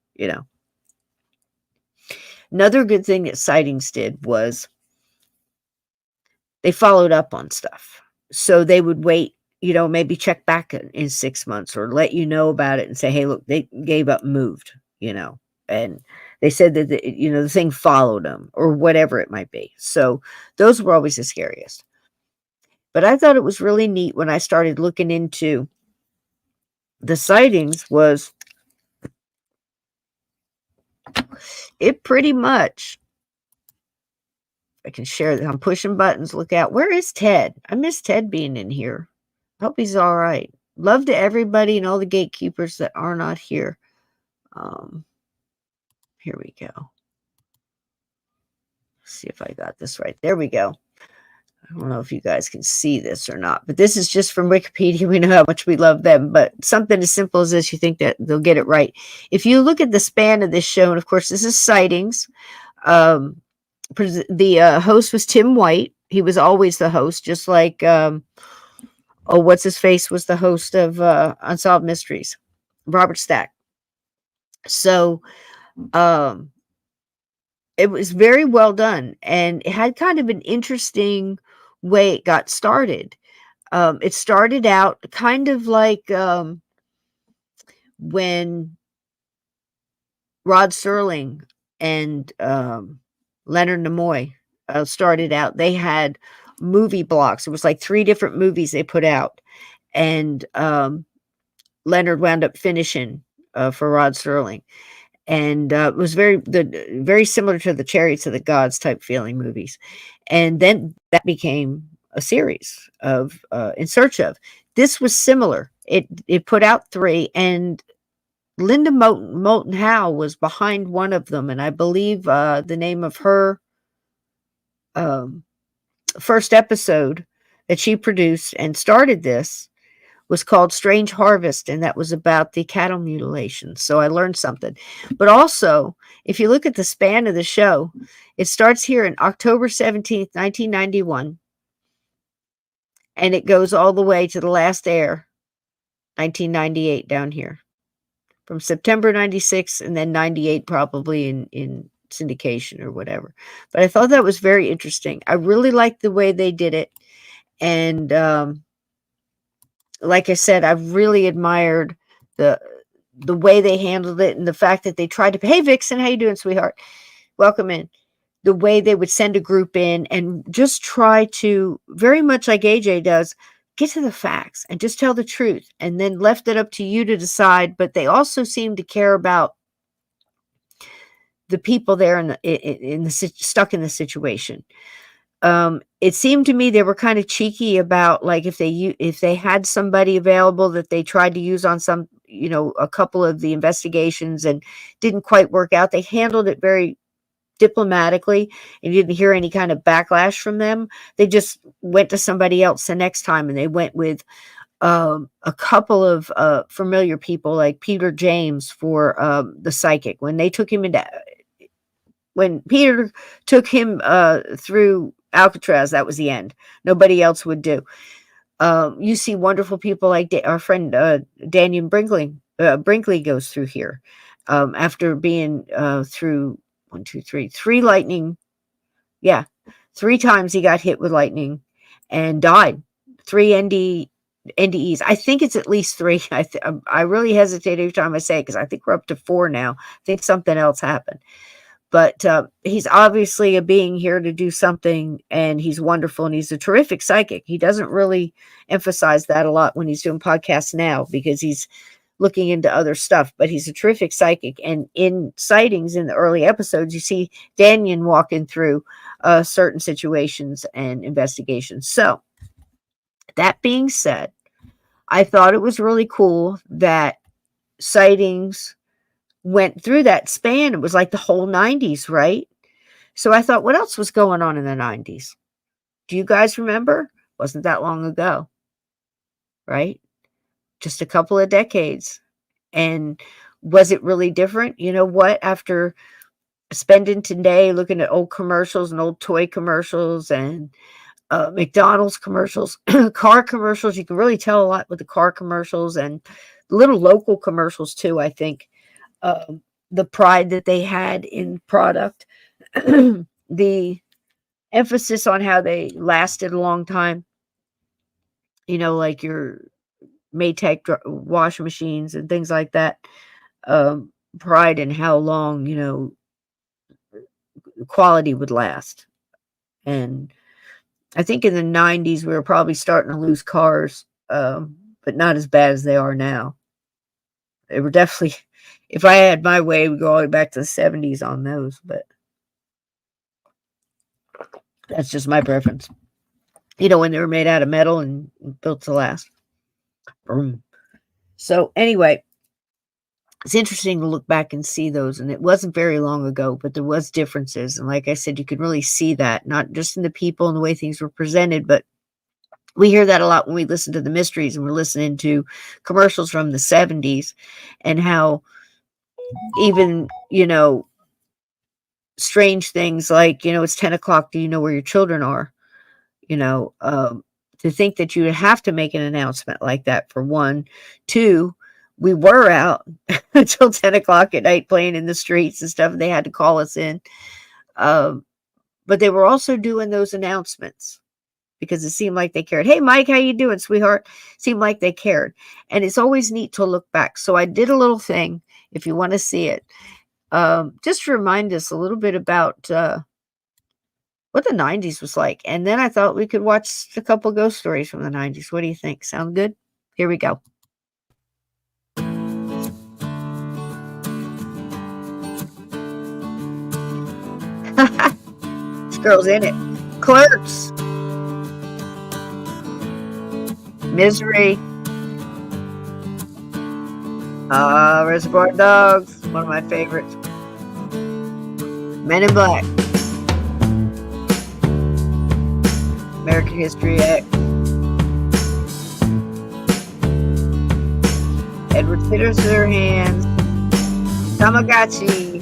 Another good thing that Sightings did was they followed up on stuff. So they would wait, maybe check back in 6 months, or let you know about it and say, hey, look, they gave up and moved, and they said that, the thing followed them, or whatever it might be. So those were always the scariest. But I thought it was really neat when I started looking into the sightings, was it pretty much, I can share that. I'm pushing buttons. Look out. Where is Ted? I miss Ted being in here. Hope he's all right. Love to everybody and all the gatekeepers that are not here. Here we go. See if I got this right. There we go. I don't know if you guys can see this or not, but this is just from Wikipedia. We know how much we love them, but something as simple as this, you think that they'll get it right. If you look at the span of this show, and of course, this is Sightings. The host was Tim White. He was always the host, just like, what's his face was the host of Unsolved Mysteries, Robert Stack. So, it was very well done, and it had kind of an interesting way it got started. It started out kind of like when Rod Serling and Leonard Nimoy started out. They had movie blocks. It was like 3 different movies they put out, and Leonard wound up finishing for Rod Serling. And it was very similar to the Chariots of the Gods type feeling movies. And then that became a series of In Search of. This was similar. It put out 3, and Linda Moulton Howe was behind one of them, and I believe the name of her first episode that she produced and started this was called Strange Harvest, and that was about the cattle mutilation. So I learned something. But also, if you look at the span of the show, it starts here in October 17th, 1991, and it goes all the way to the last air, 1998 down here. From September 96 and then 98 probably in syndication or whatever. But I thought that was very interesting. I really liked the way they did it. And like I said, I've really admired the way they handled it, and the fact that they tried to, hey Vixen, how you doing, sweetheart? Welcome in. The way they would send a group in and just try to, very much like AJ does, get to the facts and just tell the truth, and then left it up to you to decide. But they also seem to care about the people there stuck in the situation. It seemed to me they were kind of cheeky about, like, if they had somebody available that they tried to use on some, a couple of the investigations and didn't quite work out. They handled it very diplomatically, and you didn't hear any kind of backlash from them. They just went to somebody else the next time, and they went with a couple of familiar people like Peter James for the psychic. When Peter took him through Alcatraz, that was the end. Nobody else would do. You see wonderful people like our friend Daniel Brinkley. Brinkley goes through here after being through 3 lightning. Yeah, 3 times he got hit with lightning and died. 3 NDEs. I think it's at least 3. I really hesitate every time I say it, because I think we're up to 4 now. I think something else happened. But he's obviously a being here to do something, and he's wonderful, and he's a terrific psychic. He doesn't really emphasize that a lot when he's doing podcasts now, because he's looking into other stuff, but he's a terrific psychic. And in Sightings, in the early episodes, you see Daniel walking through certain situations and investigations. So that being said, I thought it was really cool that Sightings went through that span. It was like the whole 90s, right? So I thought, what else was going on in the 90s? Do you guys remember? Wasn't that long ago, right? Just a couple of decades. And was it really different? You know what? After spending today looking at old commercials and old toy commercials and McDonald's commercials, car commercials, you can really tell a lot with the car commercials and little local commercials too, I think. The pride that they had in product, the emphasis on how they lasted a long time, like your Maytag washing machines and things like that. Pride in how long, quality would last. And I think in the 90s, we were probably starting to lose cars, but not as bad as they are now. They were definitely If I had my way, we'd go all the way back to the 70s on those, but that's just my preference. You know, when they were made out of metal and built to last. Boom. So anyway, it's interesting to look back and see those, and it wasn't very long ago, but there was differences. And like I said, you could really see that, not just in the people and the way things were presented, but we hear that a lot when we listen to the mysteries and we're listening to commercials from the 70s, and how even, you know, strange things like, you know, it's 10 o'clock. Do you know where your children are? You know, to think that you would have to make an announcement like that, for one. Two, we were out until 10 o'clock at night playing in the streets and stuff. And they had to call us in. But they were also doing those announcements because it seemed like they cared. Hey, Mike, how you doing, sweetheart? Seemed like they cared. And it's always neat to look back. So I did a little thing, if you want to see it, just to remind us a little bit about what the 90s was like. And then I thought we could watch a couple ghost stories from the 90s. What do you think? Sound good? Here we go. This girl's in it. Clerks. Misery. Reservoir Dogs. One of my favorites. Men in Black. American History X. Edward Scissorhands. Tamagotchi.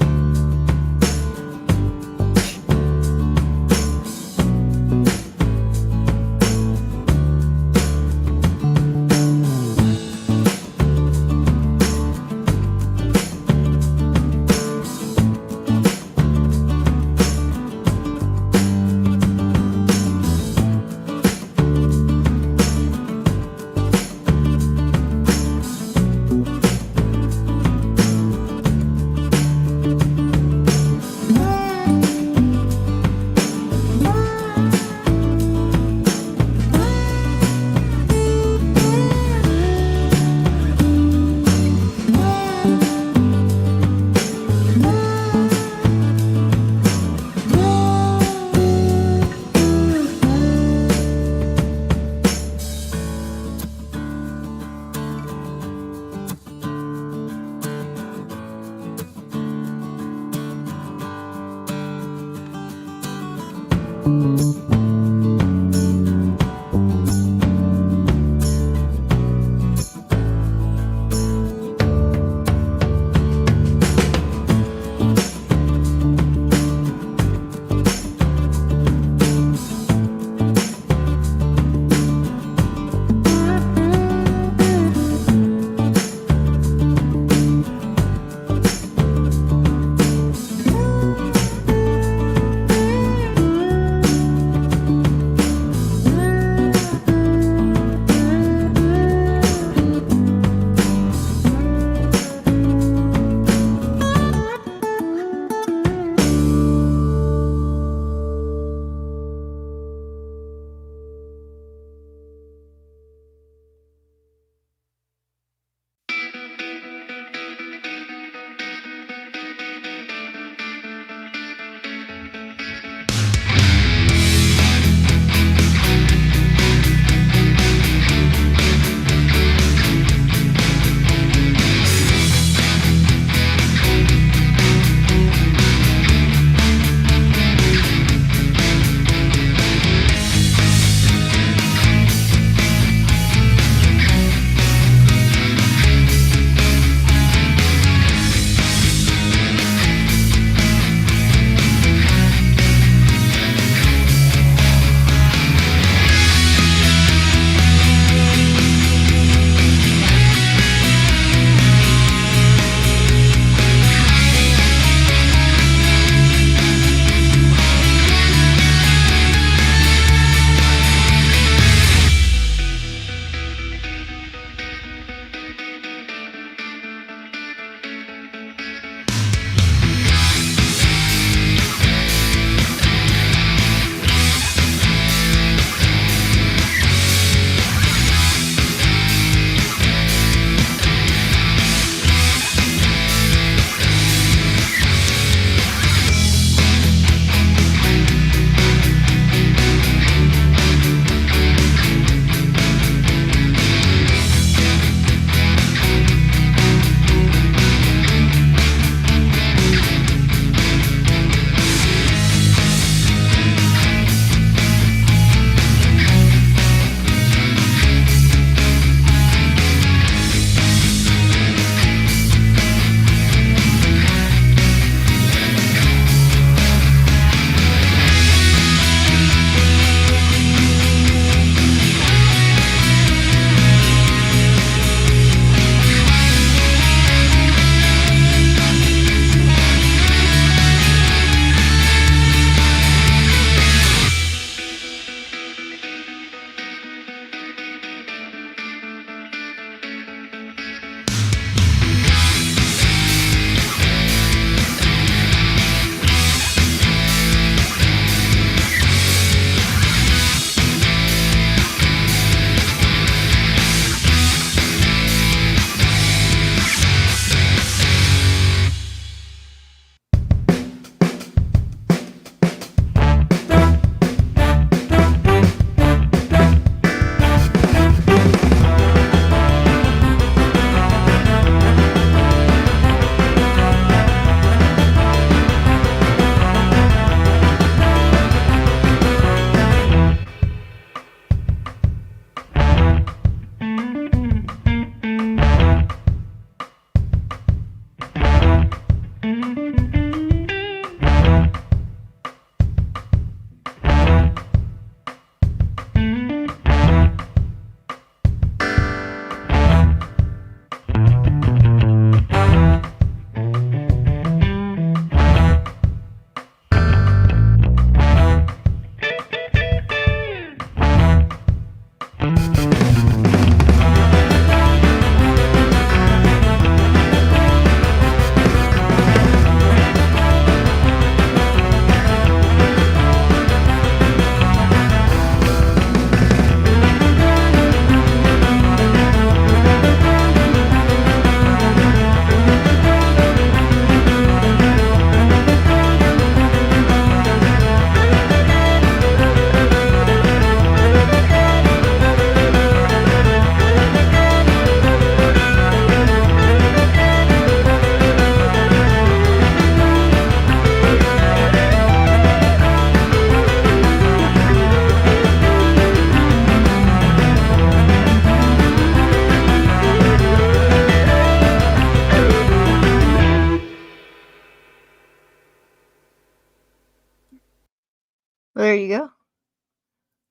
you go.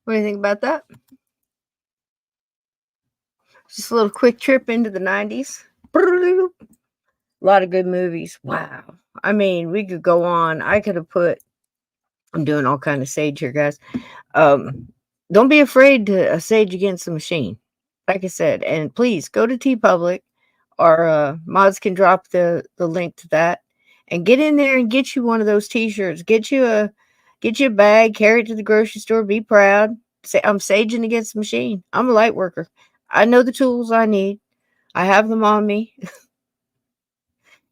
What do you think about that? Just a little quick trip into the 90s. A lot of good movies. Wow. I mean, we could go on. I could have put, I'm doing all kind of sage here, guys. Don't be afraid to sage against the machine. Like I said, and please go to TeePublic, or mods can drop the link to that, and get in there and get you one of those t-shirts. Get you a bag, carry it to the grocery store, be proud. Say, I'm saging against the machine. I'm a light worker. I know the tools I need. I have them on me.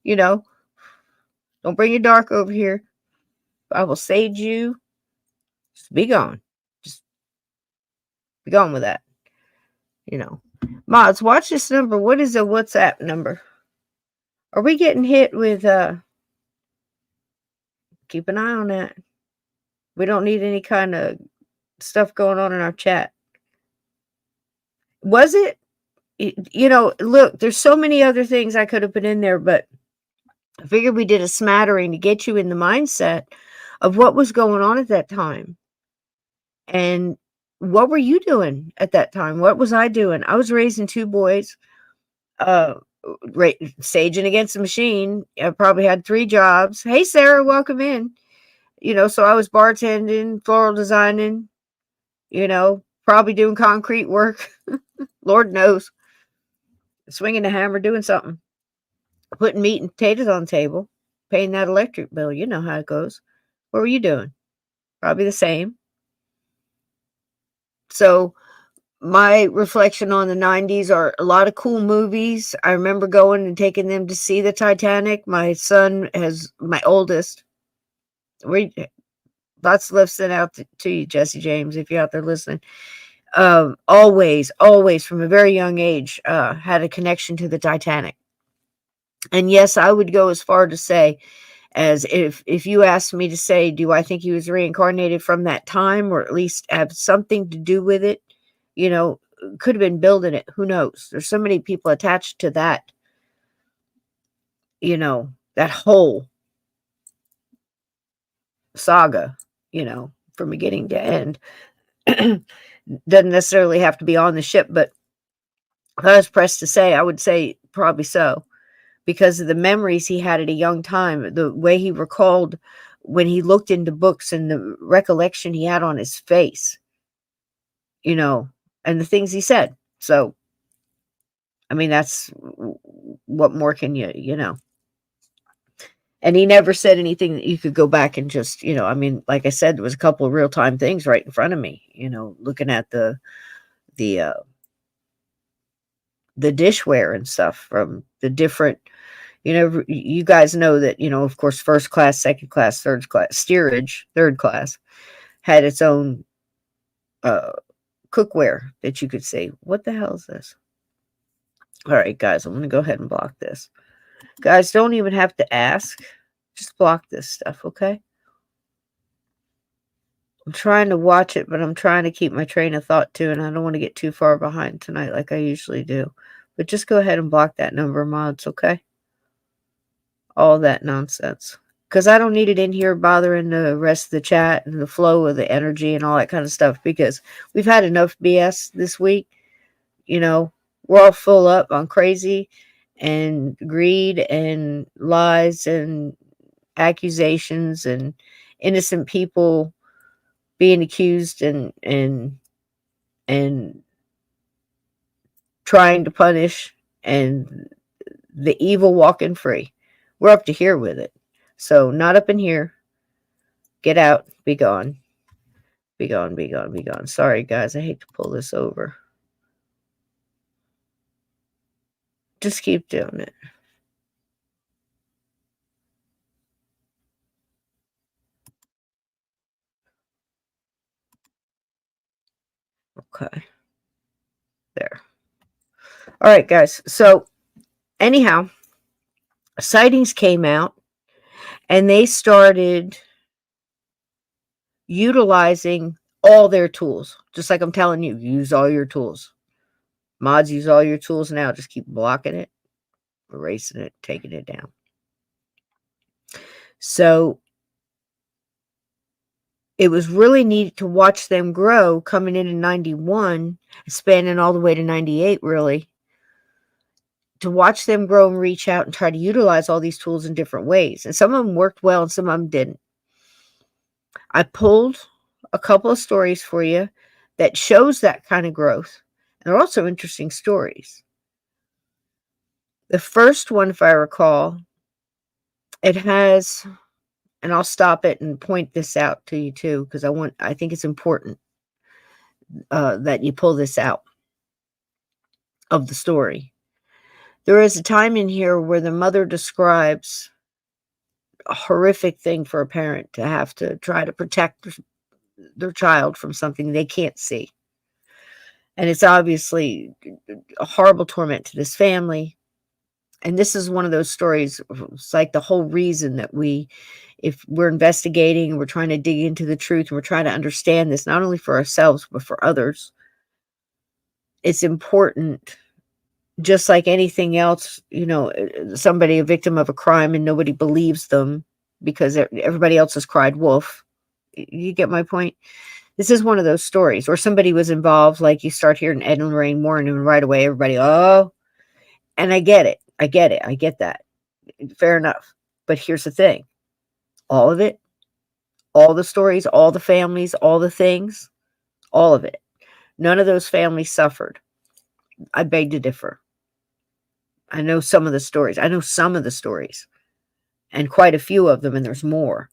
You know, don't bring your dark over here. I will sage you. Just be gone. Just be gone with that. Mods, watch this number. What is a WhatsApp number? Are we getting hit with keep an eye on that. We don't need any kind of stuff going on in our chat. Was it? Look, there's so many other things I could have put in there, but I figured we did a smattering to get you in the mindset of what was going on at that time. And what were you doing at that time? What was I doing? I was raising two boys, saging against the machine. I probably had 3 jobs. Hey, Sarah, welcome in. So I was bartending, floral designing, probably doing concrete work. Lord knows. Swinging the hammer, doing something. Putting meat and potatoes on the table, paying that electric bill. You know how it goes. What were you doing? Probably the same. So my reflection on the 90s are a lot of cool movies. I remember going and taking them to see the Titanic. My son my oldest. Lots of love sent out to you, Jesse James, if you're out there listening. Always from a very young age, had a connection to the Titanic. And yes, I would go as far to say, as if you asked me to say, do I think he was reincarnated from that time, or at least have something to do with it? Could have been building it. Who knows? There's so many people attached to that, that whole saga, from beginning to end. Doesn't necessarily have to be on the ship, but if I was pressed to say, I would say probably so, because of the memories he had at a young time, the way he recalled when he looked into books, and the recollection he had on his face, and the things he said. So, I mean, that's what more can you. And he never said anything that you could go back and just, I mean, like I said, there was a couple of real-time things right in front of me, looking at the dishware and stuff from the different, you guys know that, of course, first class, second class, third class, steerage, third class had its own cookware that you could say, what the hell is this? All right, guys, I'm going to go ahead and block this. Guys, don't even have to ask. Just block this stuff, okay? I'm trying to watch it, but I'm trying to keep my train of thought too, and I don't want to get too far behind tonight like I usually do. But just go ahead and block that number, mods, okay? All that nonsense. Because I don't need it in here bothering the rest of the chat and the flow of the energy and all that kind of stuff, because we've had enough BS this week. We're all full up on crazy and greed and lies and accusations and innocent people being accused and trying to punish, and the evil walking free. We're up to here with it. So not up in here. Get out. Be gone. Be gone, be gone, be gone. Sorry, guys. I hate to pull this over. Just keep doing it. Okay. There. All right, guys. So anyhow, sightings came out, and they started utilizing all their tools. Just like I'm telling you, use all your tools. Mods, use all your tools now. Just keep blocking it, erasing it, taking it down. So it was really neat to watch them grow coming in 91, spanning all the way to 98, really. To watch them grow and reach out and try to utilize all these tools in different ways. And some of them worked well and some of them didn't. I pulled a couple of stories for you that shows that kind of growth. And they're also interesting stories. The first one, if I recall, it has, and I'll stop it and point this out to you too, because I think it's important that you pull this out of the story. There is a time in here where the mother describes a horrific thing for a parent to have to try to protect their child from something they can't see. And it's obviously a horrible torment to this family. And this is one of those stories. It's like the whole reason that if we're investigating and we're trying to dig into the truth and we're trying to understand this, not only for ourselves, but for others, it's important. Just like anything else, somebody a victim of a crime and nobody believes them because everybody else has cried wolf. You get my point? This is one of those stories. Or somebody was involved, like you start hearing Ed and Lorraine Warren and right away everybody, oh, and I get it. I get that. Fair enough. But here's the thing. All of it, all the stories, all the families, all the things, all of it. None of those families suffered. I beg to differ. I know some of the stories. And quite a few of them, and there's more.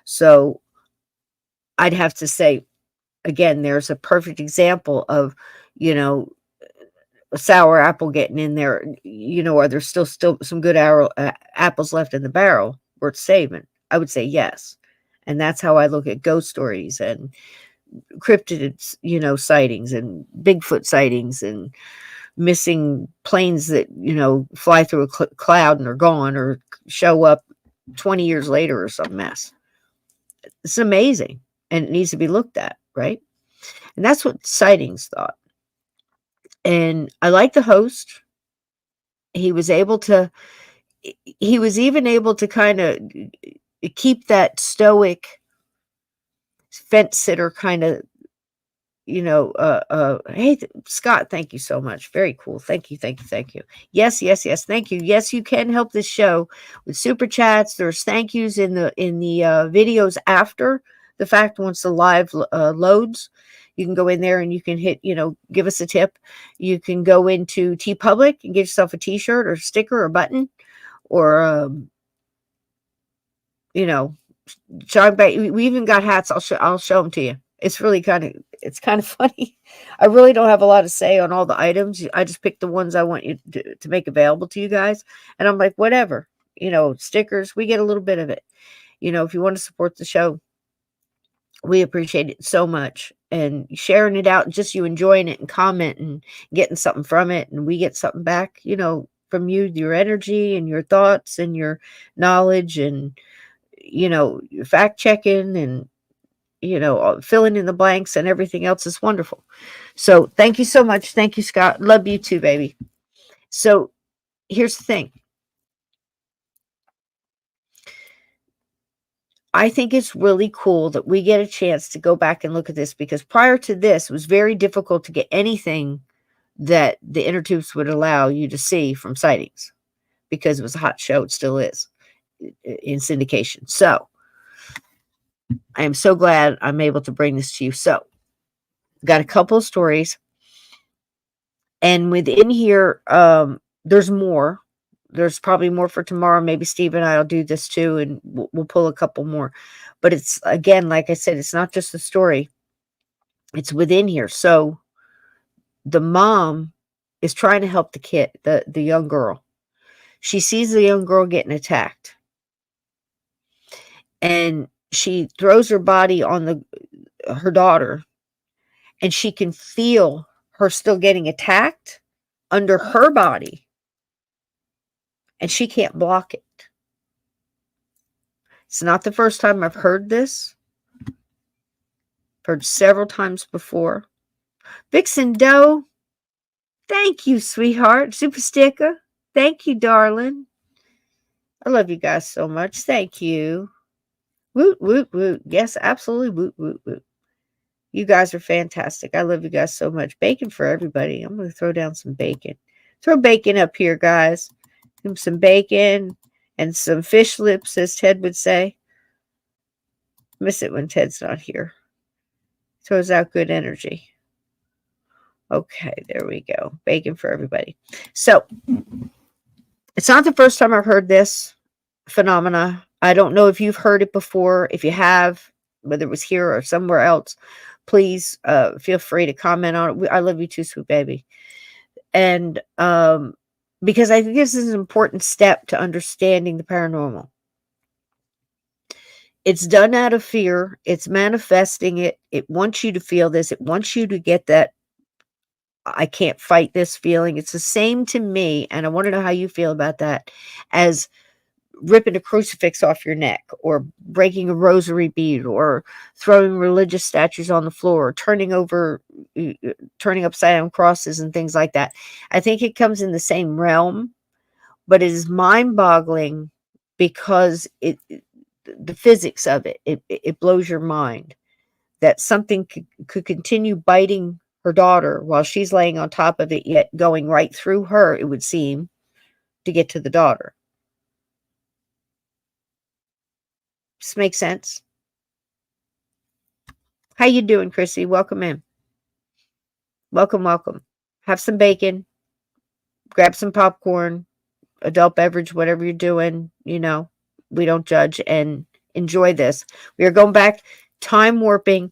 So I'd have to say, again, there's a perfect example of, a sour apple getting in there. Are there still some good apples left in the barrel worth saving? I would say yes. And that's how I look at ghost stories and cryptid, sightings and Bigfoot sightings and missing planes that, fly through a cloud and are gone or show up 20 years later or some mess. It's amazing. And it needs to be looked at, right? And that's what sightings thought. And I like the host. He was even able to kind of keep that stoic fence sitter kind of, hey, Scott, thank you so much. Very cool. Thank you. Yes. Thank you. Yes, you can help this show with super chats. There's thank yous in the videos after the fact. Once the live loads, you can go in there and you can hit, give us a tip. You can go into TeePublic and get yourself a t-shirt or sticker or button or, John, we even got hats. I'll show them to you. It's really kind of funny. I really don't have a lot to say on all the items. I just picked the ones I want you to make available to you guys. And I'm like, whatever, stickers, we get a little bit of it. If you want to support the show, we appreciate it so much. And sharing it out, just you enjoying it and commenting and getting something from it. And we get something back, from you, your energy and your thoughts and your knowledge and, fact checking and, filling in the blanks and everything else is wonderful. So thank you so much. Thank you, Scott. Love you too, baby. So here's the thing. I think it's really cool that we get a chance to go back and look at this because prior to this, it was very difficult to get anything that the inner tubes would allow you to see from sightings because it was a hot show. It still is in syndication. So I am so glad I'm able to bring this to you. So got a couple of stories and within here, there's more. There's probably more for tomorrow. Maybe Steve and I will do this too, and we'll pull a couple more. But it's, again, like I said, it's not just the story. It's within here. So the mom is trying to help the kid, the young girl. She sees the young girl getting attacked. And she throws her body on her daughter. And she can feel her still getting attacked under her body. And she can't block it. It's not the first time I've heard this. I've heard several times before. Vixen Doe, thank you, sweetheart. Super sticker, thank you, darling. I love you guys so much. Thank you. Woot, woot, woot. Yes, absolutely. Woot, woot, woot. You guys are fantastic. I love you guys so much. Bacon for everybody. I'm going to throw down some bacon. Throw bacon up here, guys. Some bacon and some fish lips, as Ted would say. Miss it when Ted's not here. Throws out good energy. Okay, there we go. Bacon for everybody. So, it's not the first time I've heard this phenomena. I don't know if you've heard it before. If you have, whether it was here or somewhere else, please feel free to comment on it. I love you too, sweet baby. And because I think this is an important step to understanding the paranormal. It's done out of fear. It's manifesting it. It wants you to feel this. It wants you to get that I can't fight this feeling. It's the same to me, and I want to know how you feel about that, as ripping a crucifix off your neck, or breaking a rosary bead, or throwing religious statues on the floor, or turning upside down crosses and things like that. I think it comes in the same realm, but it is mind-boggling because the physics of it blows your mind that something could continue biting her daughter while she's laying on top of it, yet going right through her, it would seem, to get to the daughter. This makes sense. How you doing, Chrissy? Welcome in. Welcome, welcome. Have some bacon. Grab some popcorn, adult beverage, whatever you're doing. You know, we don't judge, and enjoy this. We are going back, time warping,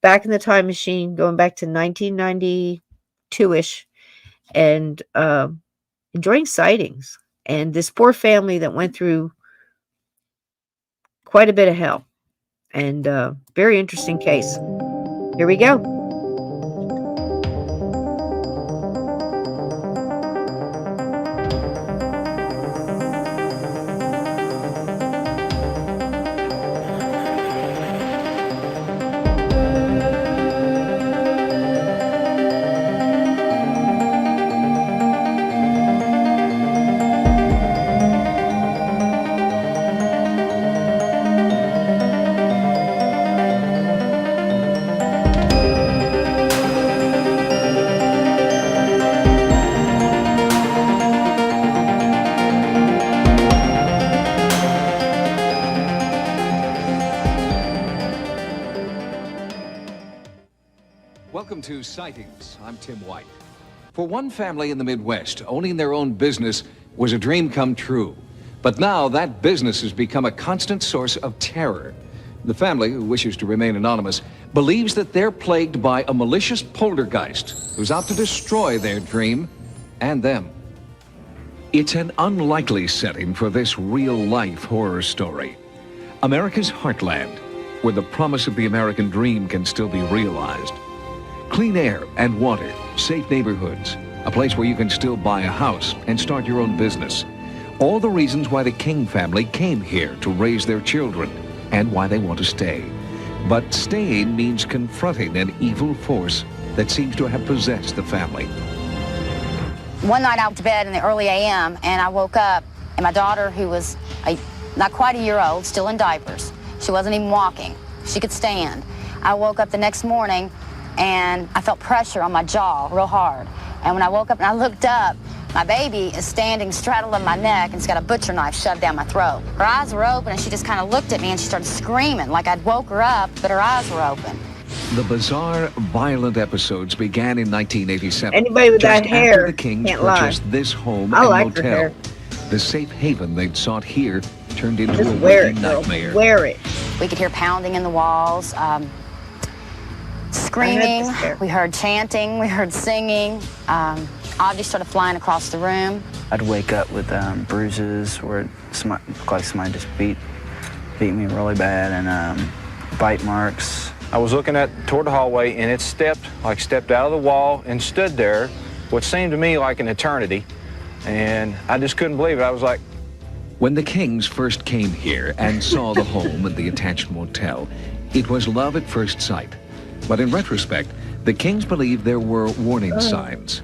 back in the time machine, going back to 1992-ish, and enjoying sightings. And this poor family that went through quite a bit of hell. And very interesting case. Here we go. Welcome to Sightings. I'm Tim White. For one family in the Midwest, owning their own business was a dream come true. But now that business has become a constant source of terror. The family, who wishes to remain anonymous, believes that they're plagued by a malicious poltergeist who's out to destroy their dream and them. It's an unlikely setting for this real-life horror story. America's heartland, where the promise of the American dream can still be realized. Clean air and water, safe neighborhoods, a place where you can still buy a house and start your own business. All the reasons why the King family came here to raise their children and why they want to stay. But staying means confronting an evil force that seems to have possessed the family. One night I went to bed in the early a.m. and I woke up, and my daughter, who was not quite a year old, still in diapers. She wasn't even walking. She could stand. I woke up the next morning and I felt pressure on my jaw real hard. And when I woke up and I looked up, my baby is standing straddling my neck and she's got a butcher knife shoved down my throat. Her eyes were open and she just kind of looked at me and she started screaming like I'd woke her up, but her eyes were open. The bizarre, violent episodes began in 1987. Anybody with that hair after the Kings can't lie. purchased this home I and like her motel. hair. The safe haven they'd sought here turned into Just a wear it, waking girl. nightmare. Wear it. We could hear pounding in the walls, screaming. We heard chanting. We heard singing. Objects started flying across the room. I'd wake up with bruises where it looked like somebody just beat me really bad, and bite marks. I was looking toward the hallway, and it stepped out of the wall and stood there, what seemed to me like an eternity, and I just couldn't believe it. I was like... When the Kings first came here and saw the home and the attached motel, it was love at first sight. But in retrospect, the Kings believed there were warning signs.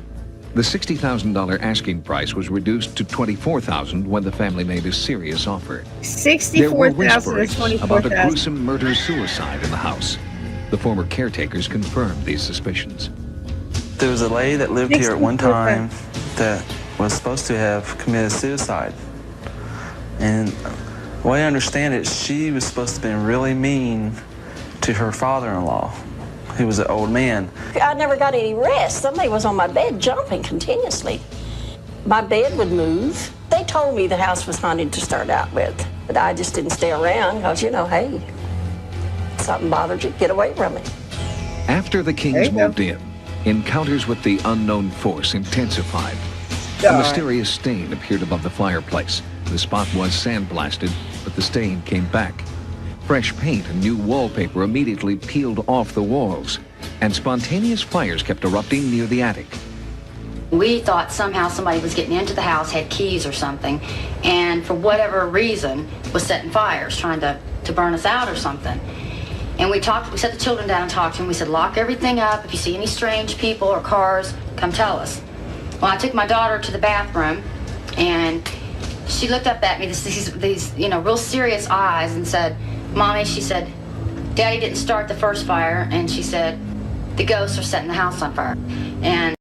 The $60,000 asking price was reduced to $24,000 when the family made a serious offer. There were 64,000 or whisperings about a 24,000. gruesome murder-suicide in the house. The former caretakers confirmed these suspicions. There was a lady that lived here at one 64,000. time that was supposed to have committed suicide. And the way I understand it, she was supposed to have been really mean to her father-in-law, who was an old man. I never got any rest. Somebody was on my bed jumping continuously. My bed would move. They told me the house was haunted to start out with, but I just didn't stay around because, you know, hey, something bothered you, get away from it. After the There Kings you go. moved in, encounters with the unknown force intensified. A God. mysterious stain appeared above the fireplace. The spot was sandblasted, but the stain came back. Fresh paint and new wallpaper immediately peeled off the walls, and spontaneous fires kept erupting near the attic. We thought somehow somebody was getting into the house, had keys or something, and for whatever reason was setting fires, trying to burn us out or something. And we set the children down and talked to them. We said, lock everything up. If you see any strange people or cars, come tell us. Well, I took my daughter to the bathroom, and she looked up at me, these real serious eyes, and said, Mommy, she said, Daddy didn't start the first fire, and she said, the ghosts are setting the house on fire. And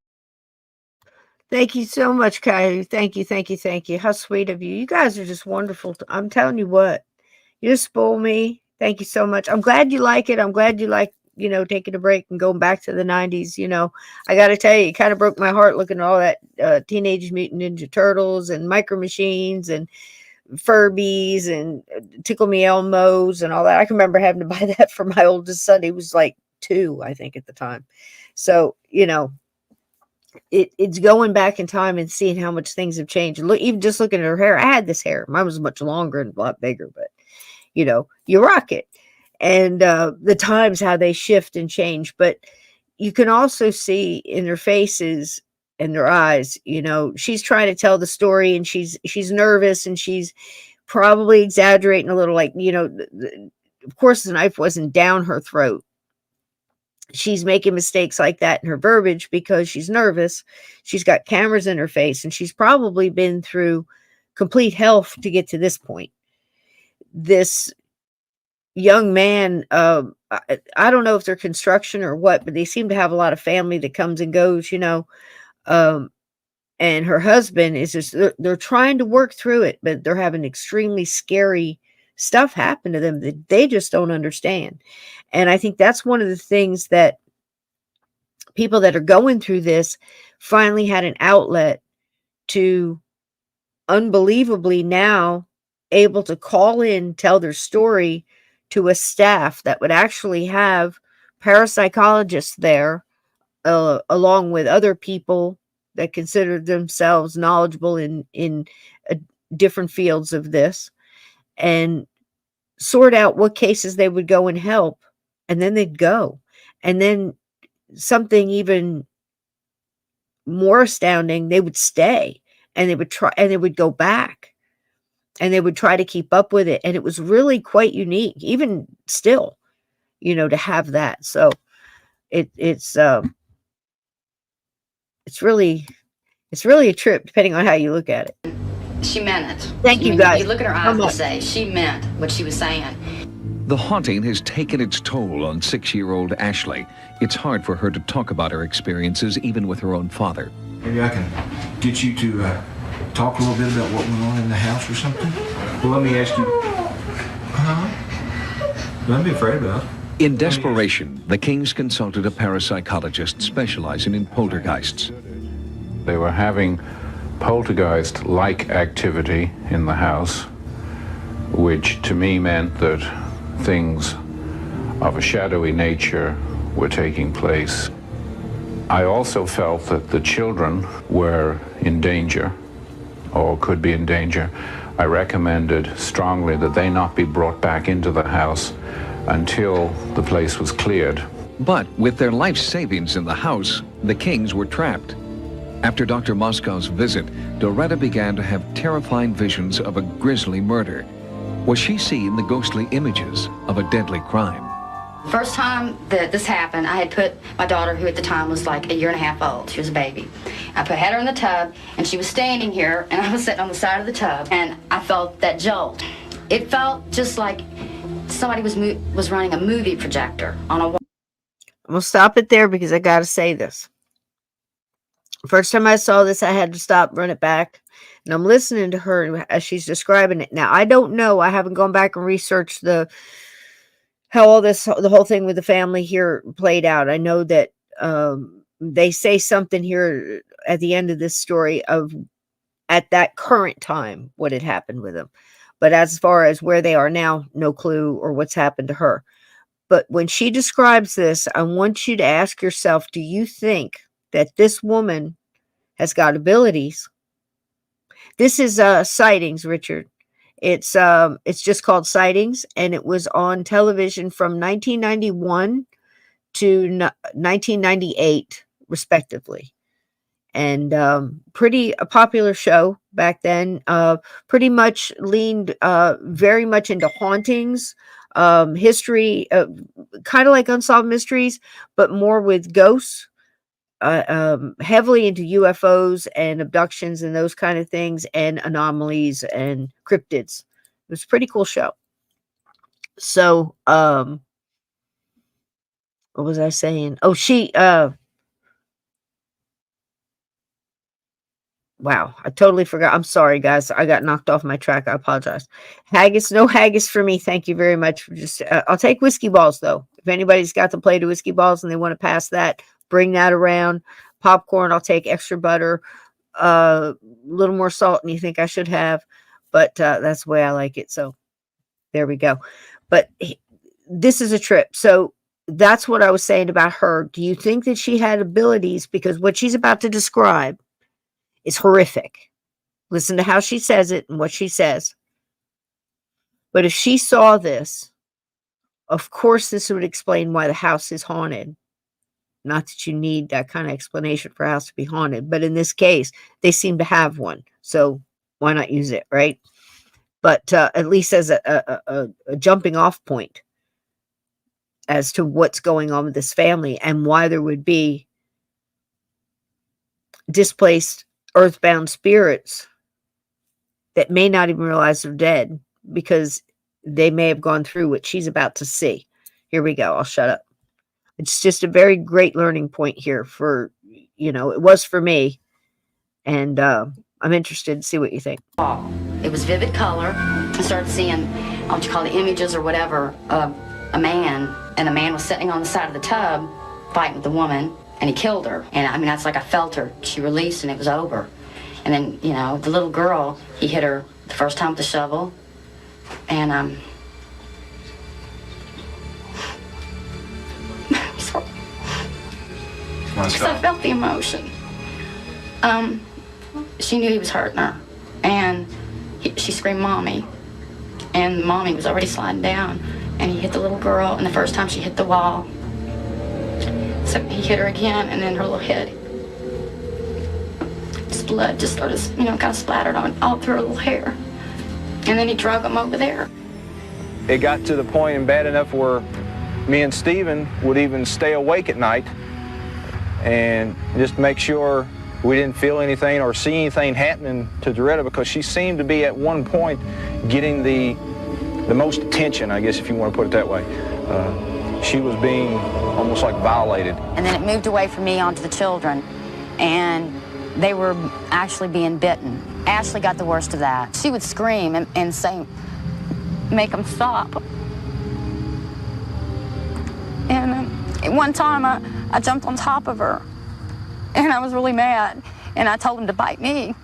Thank you so much, Caillou. Thank you, thank you, thank you. How sweet of you. You guys are just wonderful. I'm telling you what, you just spoil me. Thank you so much. I'm glad you like it. I'm glad you like, taking a break and going back to the 90s. I got to tell you, it kind of broke my heart looking at all that Teenage Mutant Ninja Turtles and Micro Machines and Furbies and Tickle Me Elmos and all that. I can remember having to buy that for my oldest son. He was like 2, I think, at the time. So, it's going back in time and seeing how much things have changed. Look, even just looking at her hair, I had this hair. Mine was much longer and a lot bigger, but you rock it. And the times, how they shift and change. But you can also see in their faces and their eyes, she's trying to tell the story, and she's nervous, and she's probably exaggerating a little, like, of course the knife wasn't down her throat. She's making mistakes like that in her verbiage because she's nervous. She's got cameras in her face, and she's probably been through complete hell to get to this point. This young man, I don't know if they're construction or what, but they seem to have a lot of family that comes and goes, and her husband is just, they're trying to work through it, but they're having extremely scary stuff happen to them that they just don't understand. And I think that's one of the things that people that are going through this finally had an outlet to, unbelievably now able to call in, tell their story to a staff that would actually have parapsychologists there, along with other people that consider themselves knowledgeable in different fields of this, and sort out what cases they would go and help, and then they'd go. And then something even more astounding, they would stay, and they would try, and they would go back, and they would try to keep up with it. And it was really quite unique, even still, to have that. So it's really a trip, depending on how you look at it. she meant it. Thank you, guys. You look at her So eyes and much. say, she meant what she was saying. The haunting has taken its toll on 6-year-old Ashley. It's hard for her to talk about her experiences, even with her own father. Maybe I can get you to talk a little bit about what went on in the house or something. Well, let me ask you. Don't be afraid about it. In desperation, the Kings consulted a parapsychologist specializing in poltergeists. They were having poltergeist-like activity in the house, which to me meant that things of a shadowy nature were taking place. I also felt that the children were in danger, or could be in danger. I recommended strongly that they not be brought back into the house until the place was cleared. But with their life savings in the house, the Kings were trapped. After Dr. Moscow's visit, Doretta began to have terrifying visions of a grisly murder. Was she seeing the ghostly images of a deadly crime? First time that this happened, I had put my daughter, who at the time was like 1.5 years old, she was a baby. Had her in the tub, and she was standing here, and I was sitting on the side of the tub, and I felt that jolt. It felt just like somebody was running a movie projector on a wall. I'm going to stop it there because I got to say this. First time I saw this, I had to stop, run it back, and I'm listening to her as she's describing it. Now, I don't know. I haven't gone back and researched how the whole thing with the family here played out. I know that they say something here at the end of this story of at that current time what had happened with them. But as far as where they are now, no clue, or what's happened to her. But when she describes this, I want you to ask yourself, do you think that this woman has got abilities? This is Sightings, Richard. It's just called Sightings, and it was on television from 1991 to 1998, respectively. And pretty a popular show back then. Pretty much leaned very much into hauntings, history, kind of like Unsolved Mysteries, but more with ghosts. Heavily into UFOs and abductions and those kind of things, and anomalies and cryptids. It was a pretty cool show. So, what was I saying? Oh, wow, I totally forgot. I'm sorry, guys. I got knocked off my track. I apologize. Haggis, no haggis for me. Thank you very much. For just, I'll take whiskey balls, though. If anybody's got the plate of whiskey balls and they want to pass that, bring that around. Popcorn, I'll take extra butter, a little more salt than you think I should have, but that's the way I like it. So there we go. But this is a trip. So that's what I was saying about her. Do you think that she had abilities? Because what she's about to describe is horrific. Listen to how she says it and what she says. But if she saw this, of course, this would explain why the house is haunted. Not that you need that kind of explanation for a house to be haunted, but in this case, they seem to have one. So why not use it, right? But at least as a jumping off point as to what's going on with this family and why there would be displaced earthbound spirits that may not even realize they're dead because they may have gone through what she's about to see. Here we go. I'll shut up. It's just a very great learning point here for, it was for me. And I'm interested to see what you think. It was vivid color. I started seeing, what you call the images or whatever, of a man. And the man was sitting on the side of the tub fighting with the woman, and he killed her. And that's like I felt her. She released and it was over. And then, the little girl, he hit her the first time with the shovel. And, because I felt the emotion. She knew he was hurting her, and she screamed, "Mommy!" And Mommy was already sliding down, and he hit the little girl, and the first time she hit the wall. So he hit her again, and then her little head. Just blood just started, kind of splattered on all through her little hair. And then he drug him over there. It got to the point and bad enough where me and Stephen would even stay awake at night and just make sure we didn't feel anything or see anything happening to Doretta, because she seemed to be at one point getting the most attention, I guess, if you want to put it that way. She was being almost like violated. And then it moved away from me onto the children, and they were actually being bitten. Ashley got the worst of that. She would scream and say, "Make them stop." And one time I jumped on top of her, and I was really mad, and I told him to bite me.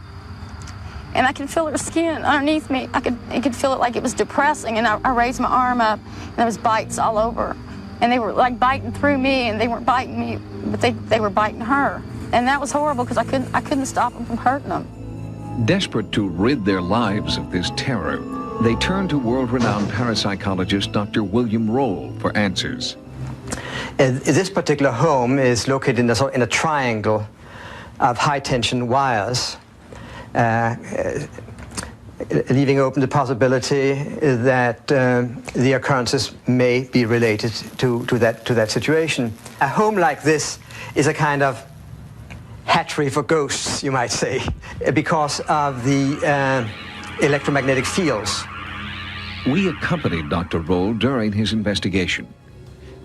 And I could feel her skin underneath me. I could feel it like it was depressing, and I raised my arm up, and there was bites all over. And they were like biting through me, and they weren't biting me, but they were biting her. And that was horrible because I couldn't stop them from hurting them. Desperate to rid their lives of this terror, they turned to world-renowned parapsychologist Dr. William Roll for answers. This particular home is located in a triangle of high-tension wires. leaving open the possibility that the occurrences may be related to that situation. A home like this is a kind of hatchery for ghosts, you might say, because of the electromagnetic fields. We accompanied Dr. Roll during his investigation.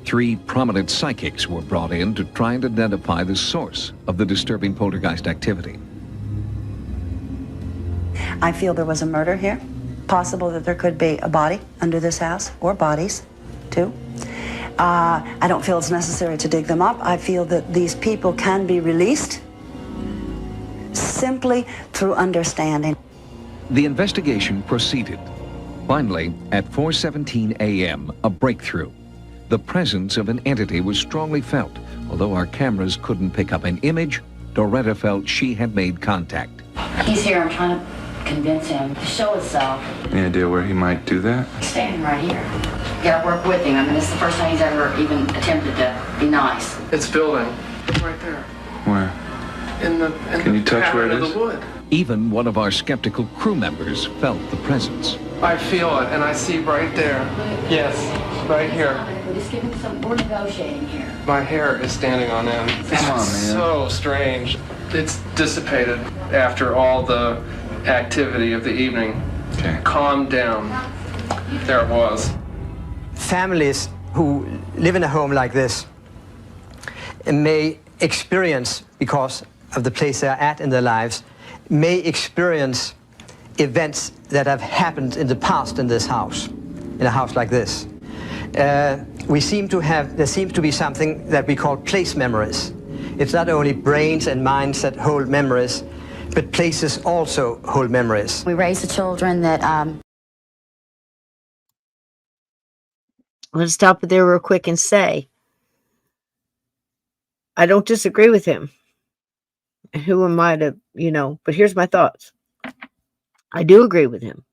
3 prominent psychics were brought in to try and identify the source of the disturbing poltergeist activity. I feel there was a murder here. Possible that there could be a body under this house, or bodies, too. I don't feel it's necessary to dig them up. I feel that these people can be released simply through understanding. The investigation proceeded. Finally, at 4:17 a.m., a breakthrough. The presence of an entity was strongly felt. Although our cameras couldn't pick up an image, Doretta felt she had made contact. He's here. I'm trying to convince him to show himself. Any idea where he might do that? He's standing right here. You gotta work with him. I mean, this is the first time he's ever even attempted to be nice. It's building. It's right there. Where? Can you touch where it pattern of is? the wood. Even one of our skeptical crew members felt the presence. I feel it, and I see right there. Yes, right here. We're just giving some, we're negotiating here. My hair is standing on end. Come on, man. So strange. It's dissipated after all the activity of the evening. Okay. Calmed down. There it was. Families who live in a home like this may experience, because of the place they're at in their lives, may experience events that have happened in the past in this house, in a house like this. There seems to be something that we call place memories. It's not only brains and minds that hold memories, but places also hold memories. We raise the children that, Let's stop it there real quick and say, I don't disagree with him. Who am I to, but here's my thoughts. I do agree with him.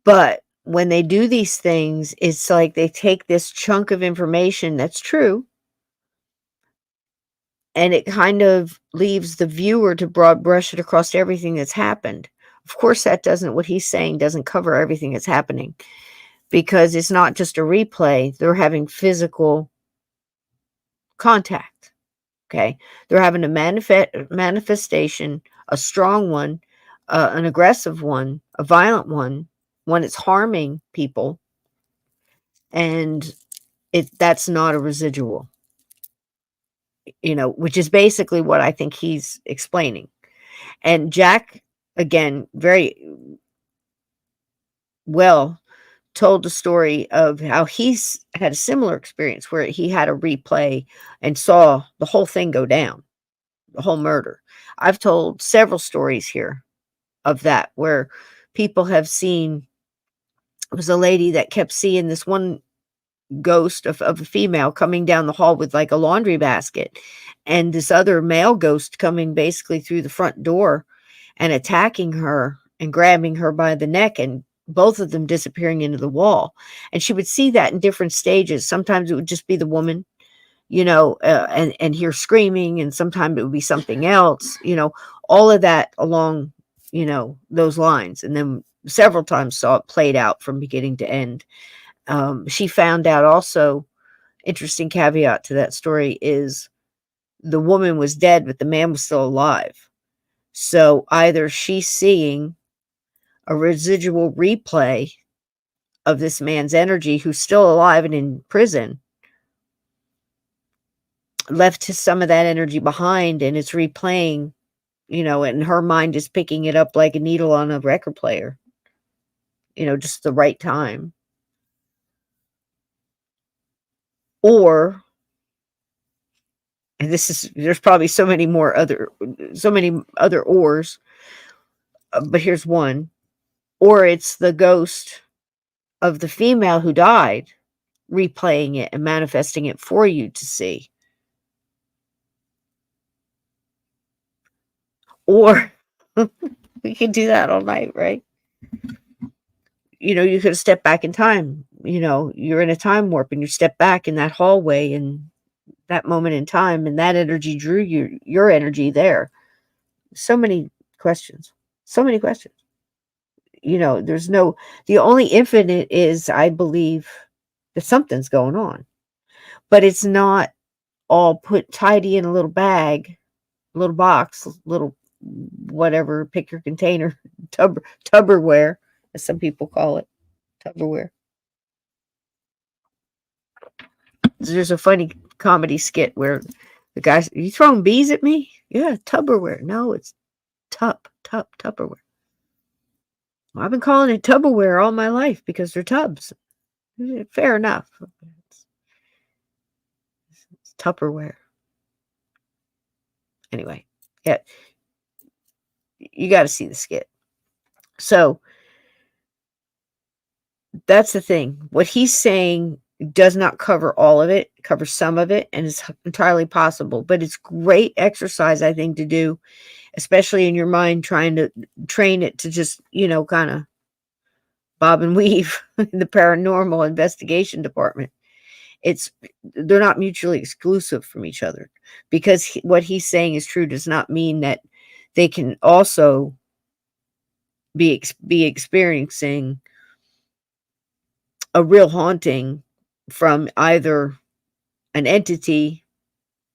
But when they do these things, it's like they take this chunk of information that's true, and it kind of leaves the viewer to broad brush it across everything that's happened. Of course, what he's saying doesn't cover everything that's happening, because it's not just a replay. They're having physical contact. Okay. They're having a manifestation, a strong one, an aggressive one, a violent one that's harming people. And that's not a residual, which is basically what I think he's explaining. And Jack, again, very well told the story of how he's had a similar experience where he had a replay and saw the whole thing go down, the whole murder. I've told several stories here of that, where people have seen, it was a lady that kept seeing this one ghost of a female coming down the hall with like a laundry basket, and this other male ghost coming basically through the front door and attacking her and grabbing her by the neck, and both of them disappearing into the wall. And she would see that in different stages. Sometimes it would just be the woman, and hear screaming, and sometimes it would be something else, all of that along, those lines. And then several times saw it played out from beginning to end. She found out also, interesting caveat to that story is the woman was dead, but the man was still alive. So either she's seeing a residual replay of this man's energy, who's still alive and in prison, left some of that energy behind, and it's replaying, and her mind is picking it up like a needle on a record player, just the right time. Or, and there's probably so many other ors, but here's one. Or it's the ghost of the female who died replaying it and manifesting it for you to see. Or we could do that all night, right? You could step back in time. You're in a time warp and you step back in that hallway in that moment in time, and that energy drew your energy there. So many questions. So many questions. The only infinite is, I believe, that something's going on, but it's not all put tidy in a little bag, little box, little whatever, pick your container, Tupperware, as some people call it, Tupperware. There's a funny comedy skit where the guy's, "You throwing bees at me?" "Yeah, Tupperware." "No, it's Tupperware." "Well, I've been calling it Tupperware all my life because they're tubs." Fair enough. It's Tupperware. Anyway, yeah, you got to see the skit. So that's the thing. What he's saying does not cover all of it, covers some of it, and it's entirely possible. But it's great exercise, I think, to do, especially in your mind, trying to train it to just, kind of bob and weave in the paranormal investigation department. They're not mutually exclusive from each other, because what he's saying is true does not mean that they can also be experiencing a real haunting from either an entity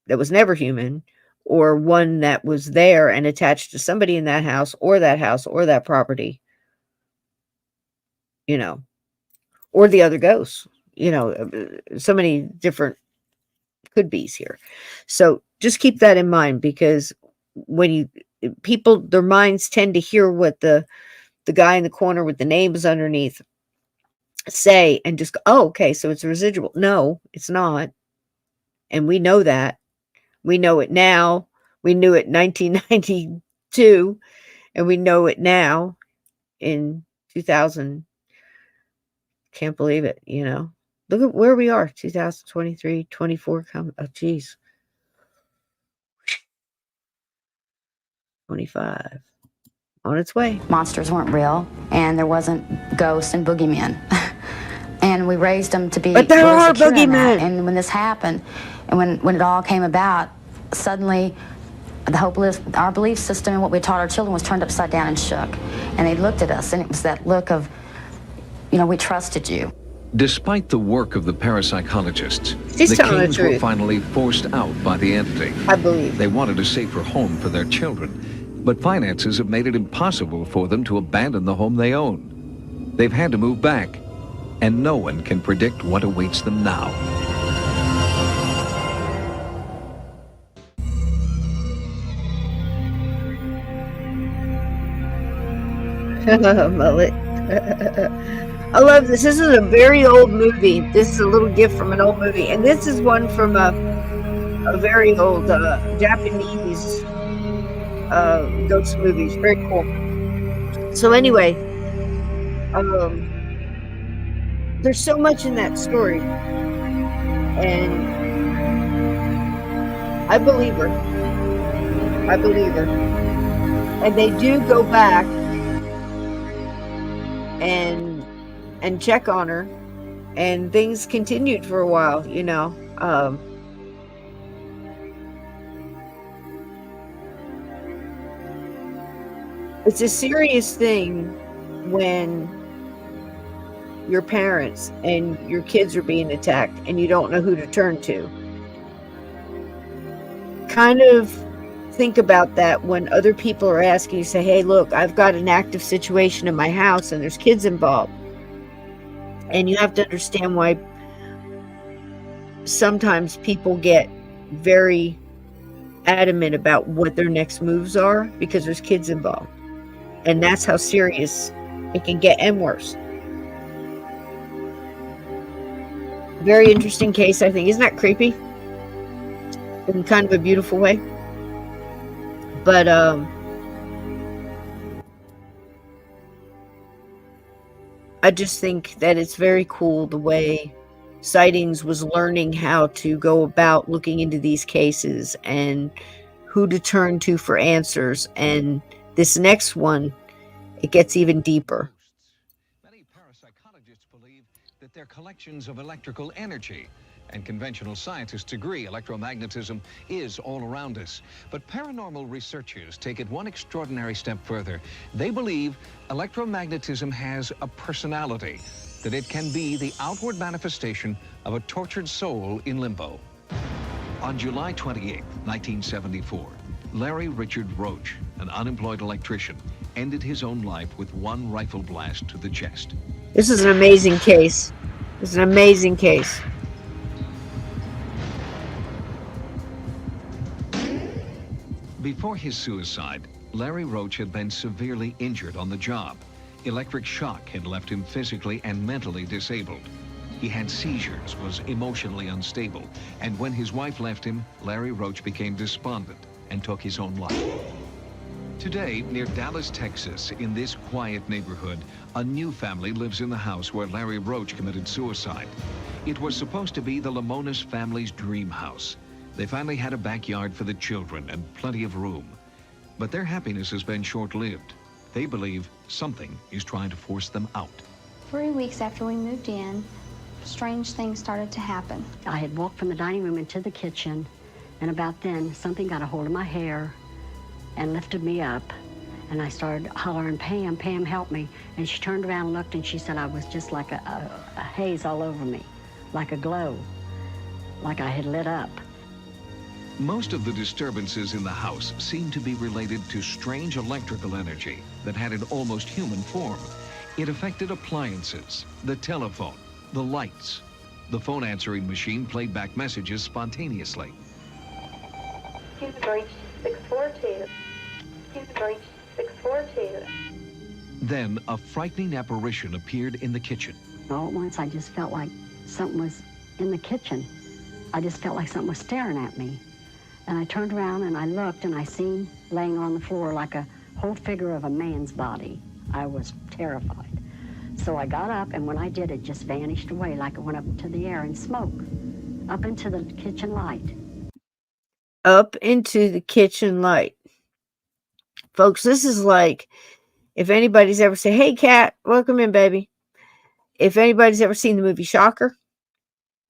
that was never human, or one that was there and attached to somebody in that house or that property, or the other ghosts, so many different could be's here. So just keep that in mind, because when people, their minds tend to hear what the guy in the corner with the names underneath say and just go, "Oh, okay, so it's a residual." No, it's not. And we know that. We know it now. We knew it in 1992, and we know it now in 2000. Can't believe it, Look at where we are, 2023, 24 come. Oh, geez. 25. On its way. Monsters weren't real, and there wasn't ghosts and boogeymen. And we raised them to be. But there really are secure in that. boogeymen. And when this happened, and when it all came about, suddenly our belief system and what we taught our children was turned upside down and shook. And they looked at us, and it was that look of, we trusted you. Despite the work of the parapsychologists, She's the telling the Kings were truth. finally forced out by the entity. I believe. They wanted a safer home for their children, but finances have made it impossible for them to abandon the home they own. They've had to move back, and no one can predict what awaits them now. Mullet. I love this. This is a very old movie. This is a little gift from an old movie. And this is one from a very old Japanese ghost movie. It's very cool. So anyway, there's so much in that story. And I believe her. And they do go back and check on her, and things continued for a while, it's a serious thing when your parents and your kids are being attacked and you don't know who to turn to. Kind of think about that when other people are asking you, say, "Hey, look, I've got an active situation in my house and there's kids involved." And you have to understand why sometimes people get very adamant about what their next moves are, because there's kids involved. And that's how serious it can get, and worse. Very interesting case, I think. Isn't that creepy? In kind of a beautiful way. But I just think that it's very cool the way Sightings was learning how to go about looking into these cases and who to turn to for answers. And this next one, it gets even deeper. Many parapsychologists believe that their collections of electrical energy And conventional scientists agree electromagnetism is all around us. But paranormal researchers take it one extraordinary step further. They believe electromagnetism has a personality, that it can be the outward manifestation of a tortured soul in limbo. On July 28, 1974, Larry Richard Roach, an unemployed electrician, ended his own life with one rifle blast to the chest. This is an amazing case. This is an amazing case. Before his suicide, Larry Roach had been severely injured on the job. Electric shock had left him physically and mentally disabled. He had seizures, was emotionally unstable, and when his wife left him, Larry Roach became despondent and took his own life. Today, near Dallas, Texas, in this quiet neighborhood, a new family lives in the house where Larry Roach committed suicide. It was supposed to be the Lemonis family's dream house. They finally had a backyard for the children and plenty of room. But their happiness has been short-lived. They believe something is trying to force them out. 3 weeks after we moved in, strange things started to happen. I had walked from the dining room into the kitchen, and about then, something got a hold of my hair and lifted me up, and I started hollering, "Pam, Pam, help me." And she turned around and looked, and she said I was just like a haze all over me, like a glow, like I had lit up. Most of the disturbances in the house seemed to be related to strange electrical energy that had an almost human form. It affected appliances, the telephone, the lights. The phone answering machine played back messages spontaneously. You've reached 642. You've reached 642. Then a frightening apparition appeared in the kitchen. All at once, I just felt like something was in the kitchen. I just felt like something was staring at me. And I turned around and I looked and I seen laying on the floor like a whole figure of a man's body. I was terrified. So I got up, and when I did, it just vanished away like it went up into the air in smoke, up into the kitchen light. Up into the kitchen light. Folks, this is like, if anybody's ever said, "Hey, Cat, welcome in, baby." If anybody's ever seen the movie Shocker,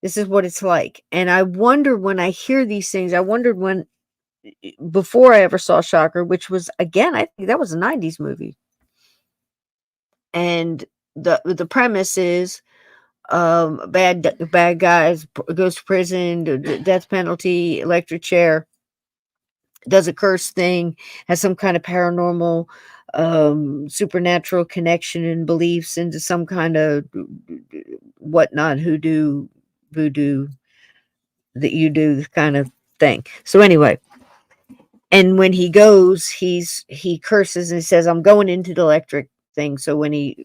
this is what it's like. And I wonder when I hear these things, I wondered when, before I ever saw Shocker, which was, again, I think that was a 90's movie. And the premise is bad guys goes to prison, death penalty, electric chair, does a curse thing, has some kind of paranormal supernatural connection and beliefs into some kind of whatnot, hoodoo, voodoo, that you do kind of thing. So anyway, and when he goes, he curses and he says, "I'm going into the electric thing." So when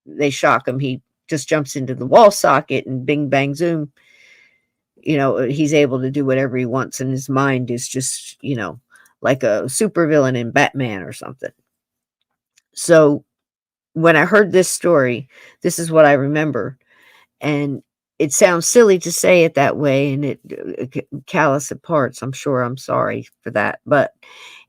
they shock him, he just jumps into the wall socket and bing, bang, zoom. He's able to do whatever he wants, and his mind is just, like a supervillain in Batman or something. So when I heard this story, this is what I remember. And it sounds silly to say it that way, and it callous at parts. I'm sure. I'm sorry for that. But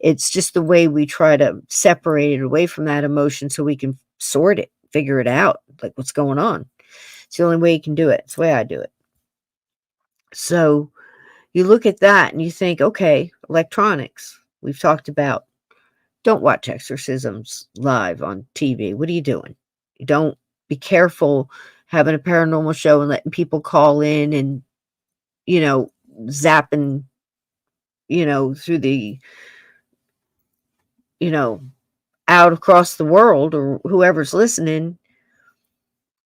it's just the way we try to separate it away from that emotion so we can sort it, figure it out, like what's going on. It's the only way you can do it. It's the way I do it. So you look at that and you think, okay, electronics. We've talked about, don't watch exorcisms live on TV. What are you doing? You don't, be careful having a paranormal show and letting people call in and, zapping, through the, out across the world, or whoever's listening,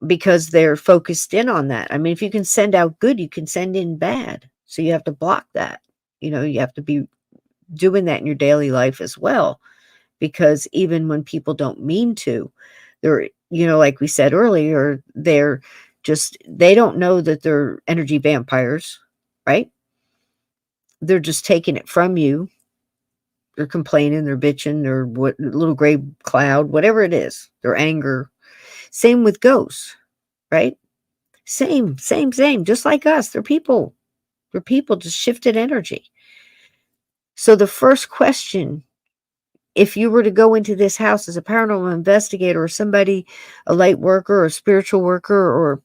because they're focused in on that. I mean, if you can send out good, you can send in bad. So you have to block that. You have to be doing that in your daily life as well, because even when people don't mean to, they're, like we said earlier, they don't know that they're energy vampires, right? They're just taking it from you. They're complaining, they're bitching, they're what little gray cloud, whatever it is, their anger. Same with ghosts, right? Same, just like us. They're people. They're people, just shifted energy. So the first question, if you were to go into this house as a paranormal investigator or somebody, a light worker or a spiritual worker or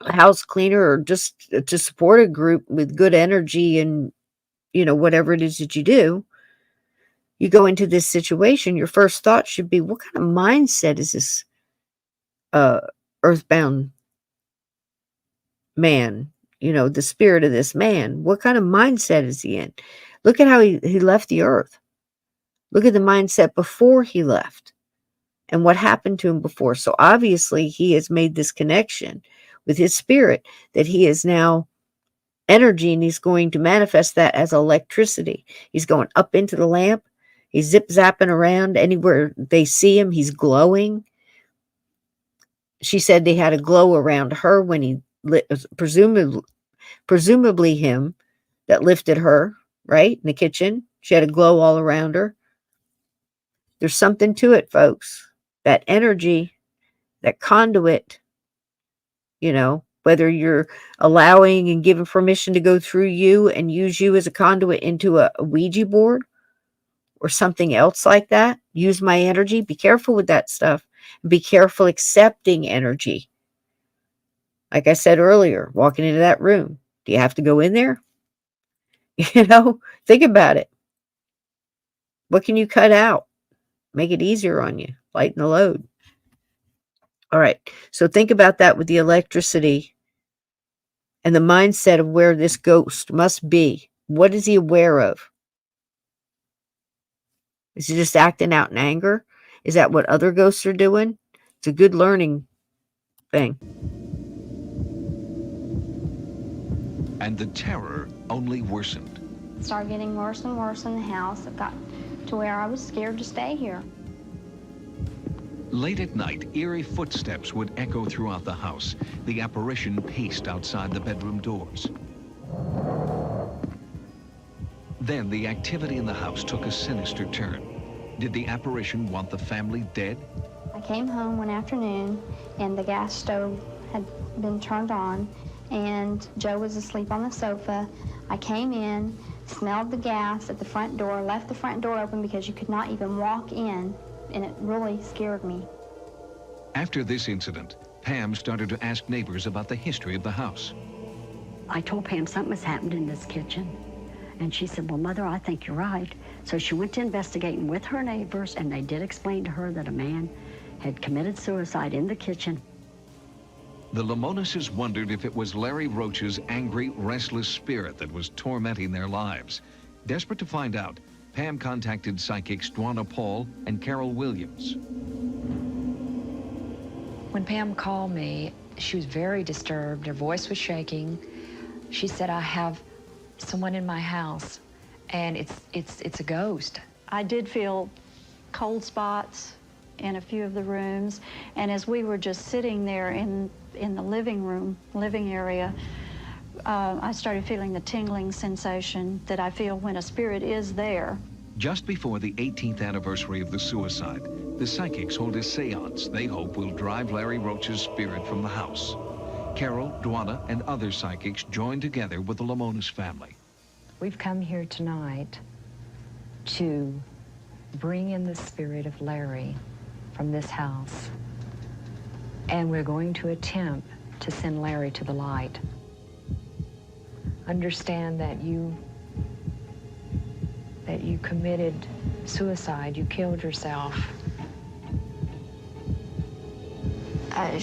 a house cleaner or just to support a group with good energy and, whatever it is that you do, you go into this situation, your first thought should be, what kind of mindset is this earthbound man, the spirit of this man? What kind of mindset is he in? Look at how he left the earth. Look at the mindset before he left and what happened to him before. So obviously he has made this connection with his spirit that he is now energy, and he's going to manifest that as electricity. He's going up into the lamp. He's zip-zapping around anywhere they see him. He's glowing. She said they had a glow around her when he lit, presumably him that lifted her, right, in the kitchen. She had a glow all around her. There's something to it, folks. That energy, that conduit, whether you're allowing and giving permission to go through you and use you as a conduit into a Ouija board or something else like that. Use my energy. Be careful with that stuff. Be careful accepting energy. Like I said earlier, walking into that room, do you have to go in there? Think about it. What can you cut out? Make it easier on you. Lighten the load. All right. So think about that with the electricity and the mindset of where this ghost must be. What is he aware of? Is he just acting out in anger? Is that what other ghosts are doing? It's a good learning thing. And the terror only worsened. It started getting worse and worse in the house. It got to where I was scared to stay here. Late at night, eerie footsteps would echo throughout the house. The apparition paced outside the bedroom doors. Then the activity in the house took a sinister turn. Did the apparition want the family dead? I came home one afternoon and the gas stove had been turned on and Joe was asleep on the sofa. I came in, smelled the gas at the front door, left the front door open because you could not even walk in, and it really scared me. After this incident, Pam started to ask neighbors about the history of the house. I told Pam something has happened in this kitchen. And she said, well, Mother, I think you're right. So she went to investigating with her neighbors, and they did explain to her that a man had committed suicide in the kitchen. The Lamonises wondered if it was Larry Roach's angry, restless spirit that was tormenting their lives. Desperate to find out, Pam contacted psychics Dwana Paul and Carol Williams. When Pam called me, she was very disturbed. Her voice was shaking. She said, I have someone in my house, and it's a ghost. I did feel cold spots in a few of the rooms, and as we were just sitting there in the living area, I started feeling the tingling sensation that I feel when a spirit is there. Just before the 18th anniversary of the suicide, the psychics hold a seance they hope will drive Larry Roach's spirit from the house. Carol, Dwana, and other psychics joined together with the Lamonis family. We've come here tonight to bring in the spirit of Larry from this house. And we're going to attempt to send Larry to the light. Understand that you committed suicide, you killed yourself. I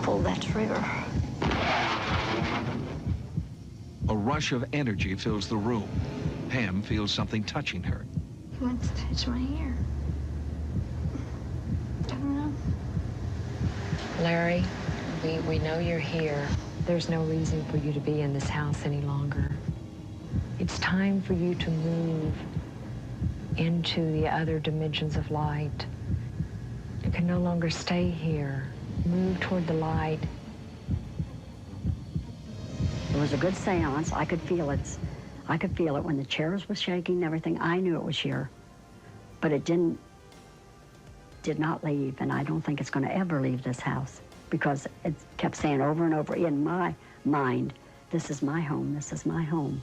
pulled that trigger. A rush of energy fills the room. Pam feels something touching her. He wants to touch my ear. I don't know. Larry, we know you're here. There's no reason for you to be in this house any longer. It's time for you to move into the other dimensions of light. You can no longer stay here. Move toward the light. It was a good seance. I could feel it. I could feel it when the chairs were shaking and everything. I knew it was here. But it did not leave, and I don't think it's going to ever leave this house because it kept saying over and over in my mind, this is my home, this is my home.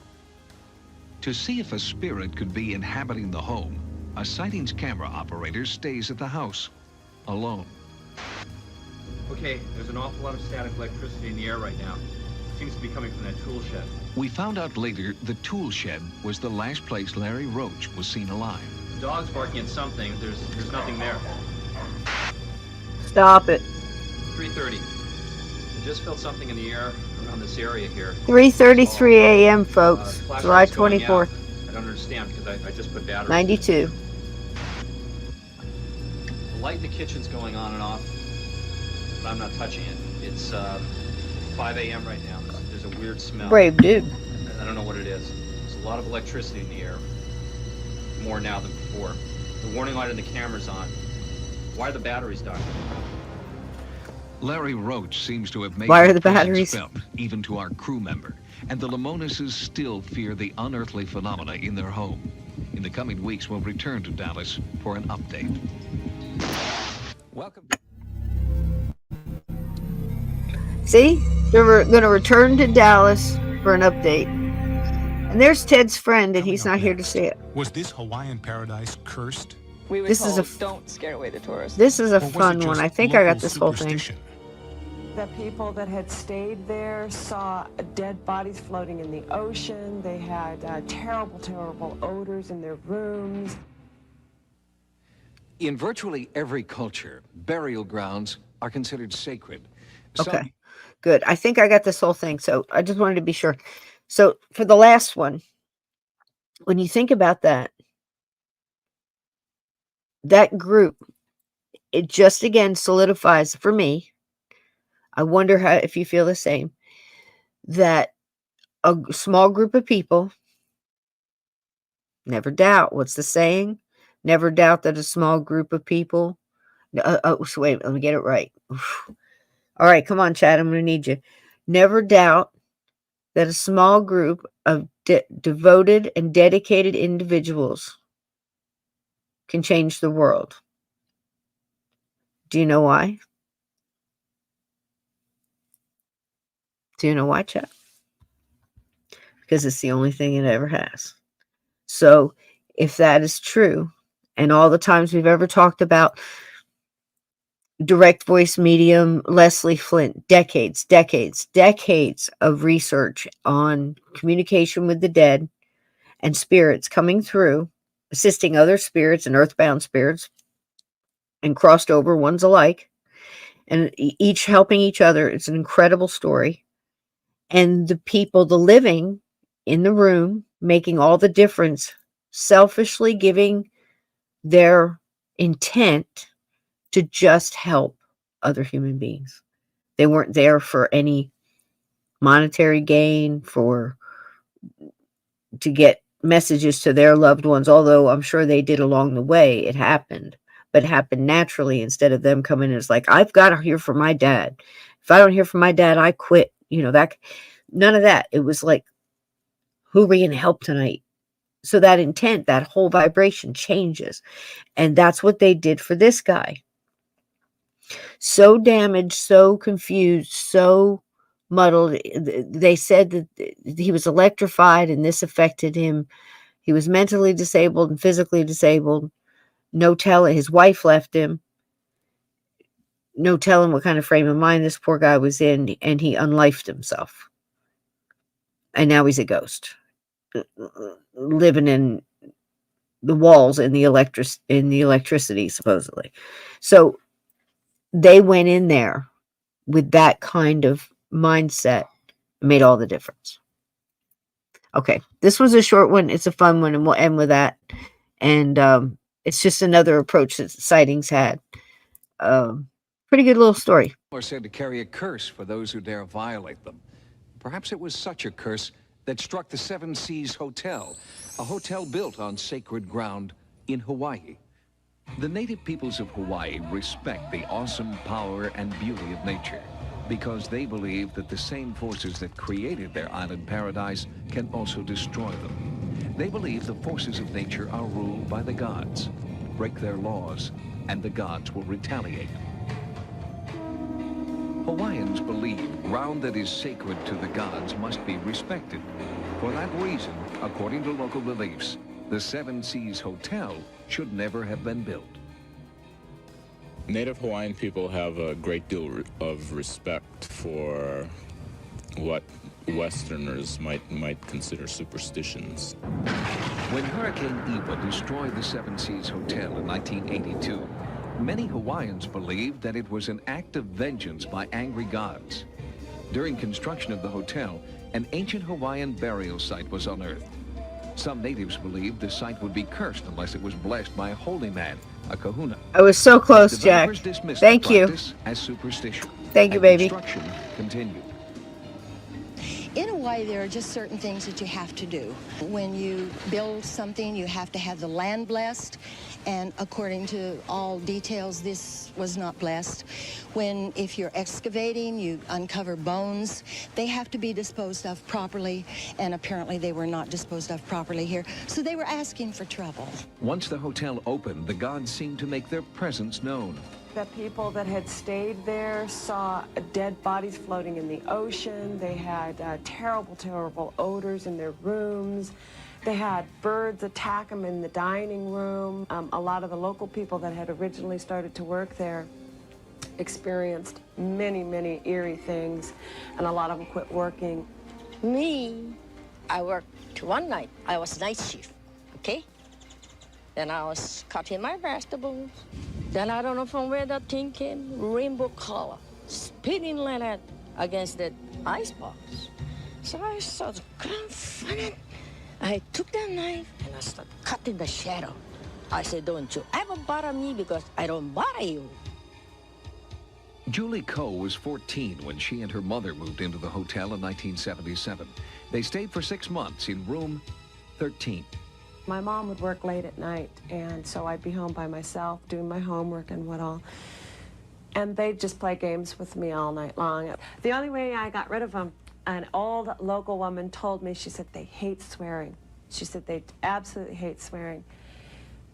To see if a spirit could be inhabiting the home, a sightings camera operator stays at the house, alone. Okay, Okay, there's an awful lot of static electricity in the air right now. Seems to be coming from that tool shed. We found out later the tool shed was the last place Larry Roach was seen alive. The dog's barking at something. There's nothing there. Stop it. 3:30. I just felt something in the air around this area here. 3:33 a.m., folks. July Flashlight's going out. 24th, I don't understand because I just put batteries. 92. The light in the kitchen's going on and off, but I'm not touching it. It's 5 a.m. right now. There's a weird smell. Brave dude. I don't know what it is. There's a lot of electricity in the air. More now than before. The warning light on the camera's on. Why are the batteries dying? Larry Roach seems to have made Why are his the presence batteries? felt, even to our crew member. And the Lamonises still fear the unearthly phenomena in their home. In the coming weeks, we'll return to Dallas for an update. Welcome. See? They're going to return to Dallas for an update. And there's Ted's friend, and he's not here to see it. Was this Hawaiian paradise cursed? We were This told, is don't scare away the tourists. This is a Or was it fun one. just I think I got local this whole thing. superstition? The people that had stayed there saw dead bodies floating in the ocean. They had terrible, terrible odors in their rooms. In virtually every culture, burial grounds are considered sacred. Okay, good. I think I got this whole thing, so I just wanted to be sure. So for the last one, when you think about that group, it just again solidifies for me. I wonder how if you feel the same, that a small group of people, never doubt, what's the saying? Never doubt that a small group of people. So wait, let me get it right. All right, come on, Chad. I'm going to need you. Never doubt that a small group of devoted and dedicated individuals can change the world. Do you know why? Do you know why, Chad? Because it's the only thing it ever has. So if that is true, and all the times we've ever talked about direct voice medium, Leslie Flint, decades of research on communication with the dead and spirits coming through, assisting other spirits and earthbound spirits, and crossed over ones alike, and each helping each other. It's an incredible story. And the people, the living in the room, making all the difference, selfishly giving their intent to just help other human beings. They weren't there for any monetary gain, to get messages to their loved ones, although I'm sure they did along the way. It happened, but it happened naturally instead of them coming in. It's like, I've got to hear from my dad. If I don't hear from my dad, I quit. That none of that. It was like, who are we going to help tonight? So that intent, that whole vibration changes. And that's what they did for this guy. So damaged, so confused, so muddled. They said that he was electrified and this affected him. He was mentally disabled and physically disabled. No telling. His wife left him. No telling what kind of frame of mind this poor guy was in, and he unlifed himself. And now he's a ghost, living in the walls in the electricity, supposedly. So they went in there with that kind of mindset, made all the difference. Okay, this was a short one. It's a fun one, and we'll end with that. And it's just another approach that sightings had. Pretty good little story. Are said to carry a curse for those who dare violate them. Perhaps it was such a curse that struck the 90's Hotel, a hotel built on sacred ground in Hawaii. The native peoples of Hawaii respect the awesome power and beauty of nature because they believe that the same forces that created their island paradise can also destroy them. They believe the forces of nature are ruled by the gods. Break their laws, and the gods will retaliate. Hawaiians believe ground that is sacred to the gods must be respected. For that reason, according to local beliefs, the 90's Hotel should never have been built. Native Hawaiian people have a great deal of respect for what Westerners might consider superstitions. When Hurricane Iwa destroyed the Seven Seas Hotel in 1982, many Hawaiians believed that it was an act of vengeance by angry gods. During construction of the hotel, an ancient Hawaiian burial site was unearthed. Some natives believed the site would be cursed unless it was blessed by a holy man, a kahuna. I was so close, Jack. Thank you. As superstition. Thank you, baby. Construction continued. In Hawaii, there are just certain things that you have to do. When you build something, you have to have the land blessed, and according to all details, this was not blessed. If you're excavating, you uncover bones. They have to be disposed of properly, and apparently they were not disposed of properly here, so they were asking for trouble. Once the hotel opened, the gods seemed to make their presence known. The people that had stayed there saw dead bodies floating in the ocean. They had terrible, terrible odors in their rooms. They had birds attack them in the dining room. A lot of the local people that had originally started to work there experienced many, many eerie things, and a lot of them quit working. Me, I worked one night. I was night shift, okay? Then I was cutting my vegetables. Then I don't know from where that thing came, rainbow color, spinning like that against the icebox. So I started confronting. I took that knife and I started cutting the shadow. I said, don't you ever bother me because I don't bother you. Julie Coe was 14 when she and her mother moved into the hotel in 1977. They stayed for 6 months in room 13. My mom would work late at night, and so I'd be home by myself doing my homework and what all. And they'd just play games with me all night long. The only way I got rid of them, an old local woman told me, she said they hate swearing. She said they absolutely hate swearing.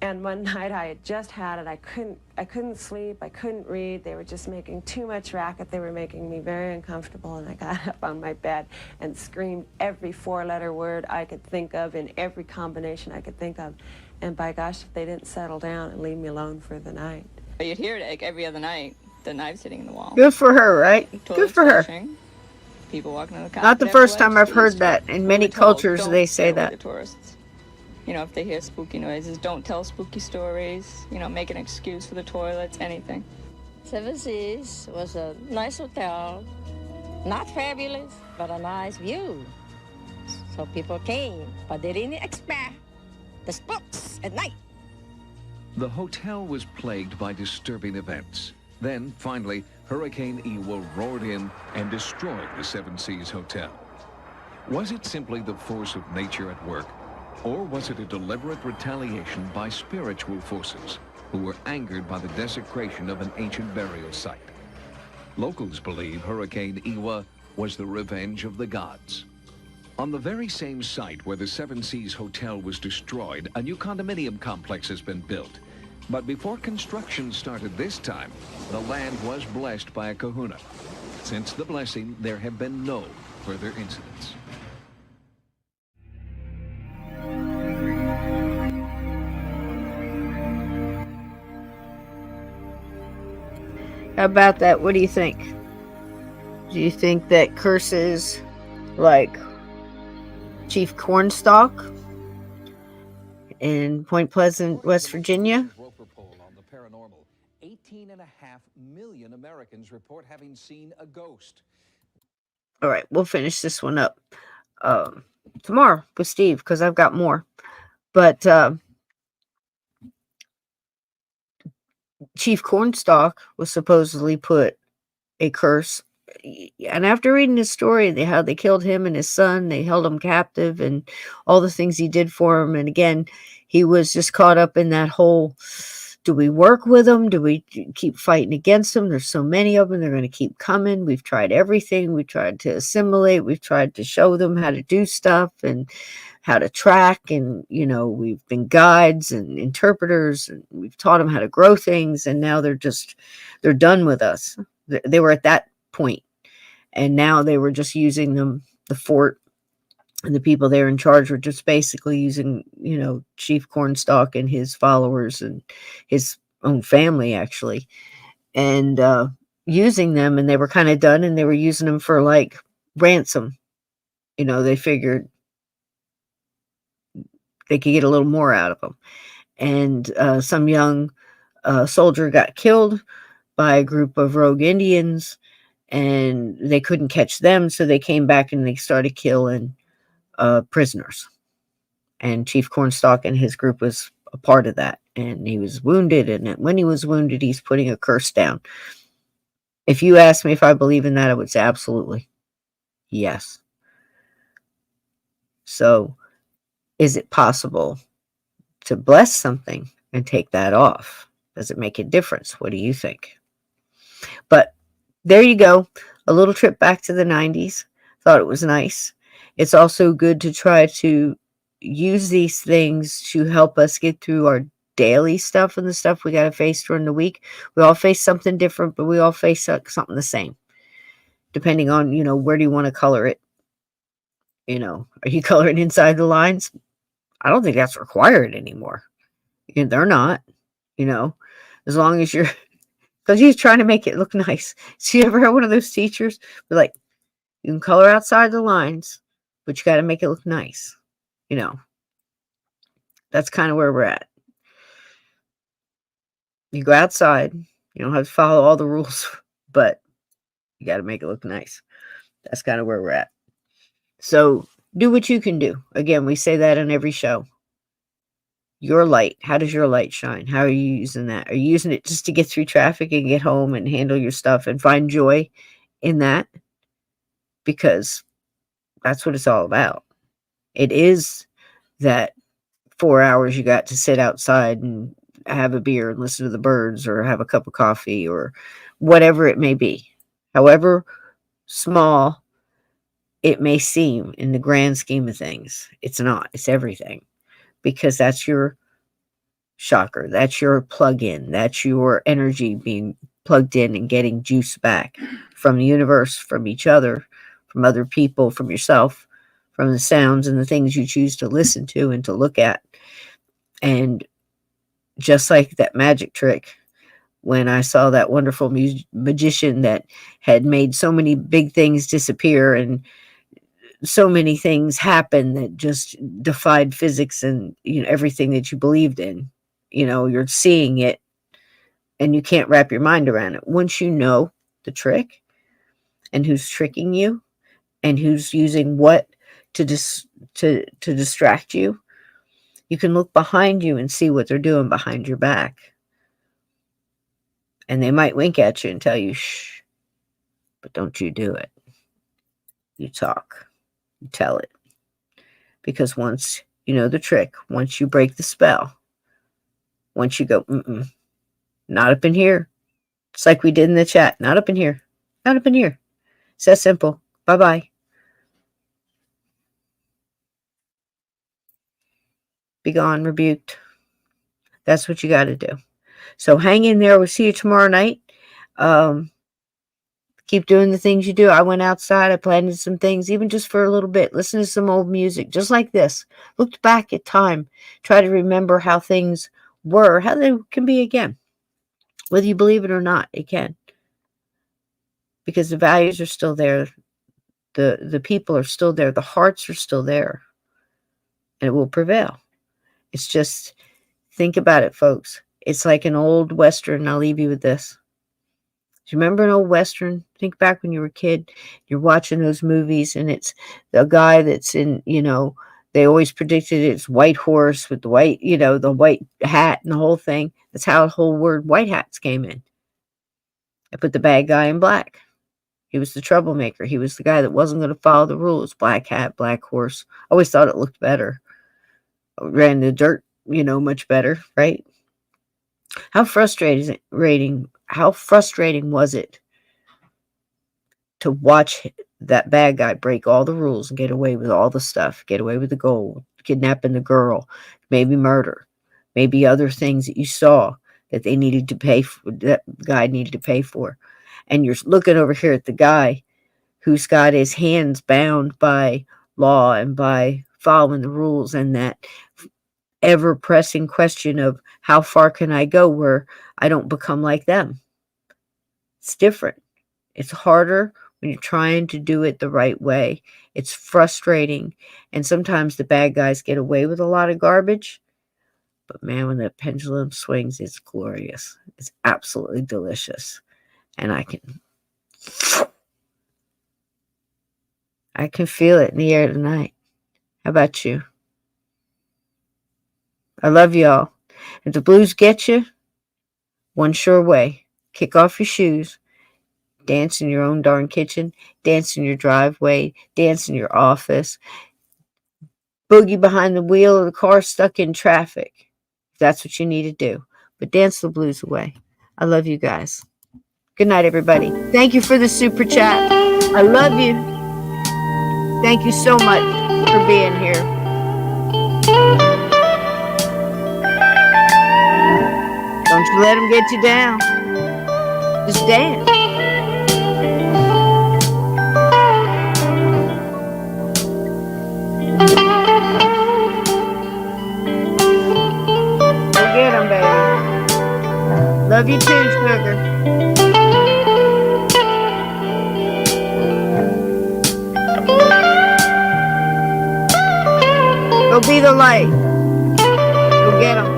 And one night I had just had it. I couldn't sleep. I couldn't read. They were just making too much racket. They were making me very uncomfortable. And I got up on my bed and screamed every 4-letter word I could think of in every combination I could think of. And by gosh, if they didn't settle down and leave me alone for the night. You'd hear it like every other night. The knives hitting the wall. Good for her, right? Good for her. People walking on the Not the first time I've heard that. In many cultures, they say that. The tourists. You know, if they hear spooky noises, don't tell spooky stories. You know, make an excuse for the toilets, anything. Seven Seas was a nice hotel. Not fabulous, but a nice view. So people came, but they didn't expect the spooks at night. The hotel was plagued by disturbing events. Then, finally, Hurricane Iwa roared in and destroyed the Seven Seas Hotel. Was it simply the force of nature at work? Or was it a deliberate retaliation by spiritual forces who were angered by the desecration of an ancient burial site? Locals believe Hurricane Iwa was the revenge of the gods. On the very same site where the Seven Seas Hotel was destroyed, a new condominium complex has been built. But before construction started this time, the land was blessed by a kahuna. Since the blessing, there have been no further incidents. How about that? What do you think? Do you think that curses like Chief Cornstalk in Point Pleasant, West Virginia? On the paranormal, 18.5 million Americans report having seen a ghost. All right, we'll finish this one up tomorrow with Steve because I've got more. But Chief Cornstalk was supposedly put a curse. And after reading his story, how they killed him and his son, they held him captive and all the things he did for him. And again, he was just caught up in that whole, do we work with them? Do we keep fighting against them? There's so many of them. They're going to keep coming. We've tried everything. We tried to assimilate. We've tried to show them how to do stuff and how to track. And, you know, we've been guides and interpreters and we've taught them how to grow things. And now they're done with us. They were at that point. And now they were just using them, the fort and the people there in charge were just basically using, you know, Chief Cornstalk and his followers and his own family, actually, and using them, and they were kind of done, and they were using them for like ransom. They figured they could get a little more out of them. And some young soldier got killed by a group of rogue Indians, and they couldn't catch them, so they came back and they started killing prisoners. And Chief Cornstalk and his group was a part of that, and he was wounded, and when he was wounded, he's putting a curse down. If you ask me if I believe in that, I would say absolutely yes. So is it possible to bless something and take that off? Does it make a difference? What do you think? But there you go. A little trip back to the 90s. Thought it was nice. It's also good to try to use these things to help us get through our daily stuff and the stuff we got to face during the week. We all face something different, but we all face something the same, depending on, where do you want to color it? Are you coloring inside the lines? I don't think that's required anymore. They're not, as long as you're, because you're trying to make it look nice. So you ever had one of those teachers who like, you can color outside the lines, but you got to make it look nice. That's kind of where we're at. You go outside, you don't have to follow all the rules, but you got to make it look nice. That's kind of where we're at. So do what you can do. Again, we say that on every show. Your light. How does your light shine? How are you using that? Are you using it just to get through traffic and get home and handle your stuff and find joy in that? Because that's what it's all about. It is that 4 hours you got to sit outside and have a beer and listen to the birds or have a cup of coffee or whatever it may be. However small it may seem in the grand scheme of things, it's not. It's everything. Because that's your chakra. That's your plug-in. That's your energy being plugged in and getting juice back from the universe, from each other, from other people, from yourself, from the sounds and the things you choose to listen to and to look at. And just like that magic trick, when I saw that wonderful magician that had made so many big things disappear and so many things happen that just defied physics and everything that you believed in, you're seeing it and you can't wrap your mind around it. Once you know the trick and who's tricking you and who's using what to distract you, you can look behind you and see what they're doing behind your back. And they might wink at you and tell you, shh, but don't you do it. You talk, you tell it. Because once you know the trick, once you break the spell, once you go, not up in here. It's like we did in the chat. Not up in here. Not up in here. It's that simple. Bye-bye. Be gone, rebuked. That's what you got to do. So hang in there. We'll see you tomorrow night. Keep doing the things you do. I went outside. I planted some things, even just for a little bit. Listen to some old music, just like this. Looked back at time. Try to remember how things were, how they can be again. Whether you believe it or not, it can. Because the values are still there. The people are still there. The hearts are still there. And it will prevail. It's just, think about it, folks. It's like an old Western. I'll leave you with this. Do you remember an old Western? Think back when you were a kid. You're watching those movies, and it's the guy that's in, they always predicted it's white horse with the white, the white hat and the whole thing. That's how the whole word white hats came in. I put the bad guy in black. He was the troublemaker. He was the guy that wasn't going to follow the rules. Black hat, black horse. I always thought it looked better. Ran the dirt, much better, right? How frustrating was it to watch that bad guy break all the rules and get away with all the stuff, get away with the gold, kidnapping the girl, maybe murder, maybe other things that you saw that they needed to pay for, that guy needed to pay for. And you're looking over here at the guy who's got his hands bound by law and by following the rules, and that ever-pressing question of how far can I go where I don't become like them? It's different. It's harder when you're trying to do it the right way. It's frustrating. And sometimes the bad guys get away with a lot of garbage. But man, when that pendulum swings, it's glorious. It's absolutely delicious. And I can feel it in the air tonight. How about you? I love y'all. If the blues get you, one sure way. Kick off your shoes. Dance in your own darn kitchen. Dance in your driveway. Dance in your office. Boogie behind the wheel of the car stuck in traffic. If that's what you need to do. But dance the blues away. I love you guys. Good night, everybody. Thank you for the super chat. I love you. Thank you so much for being here. Don't you let them get you down. Just dance. Go get them, baby. Love you too, sugar. Go be the light. Go get them.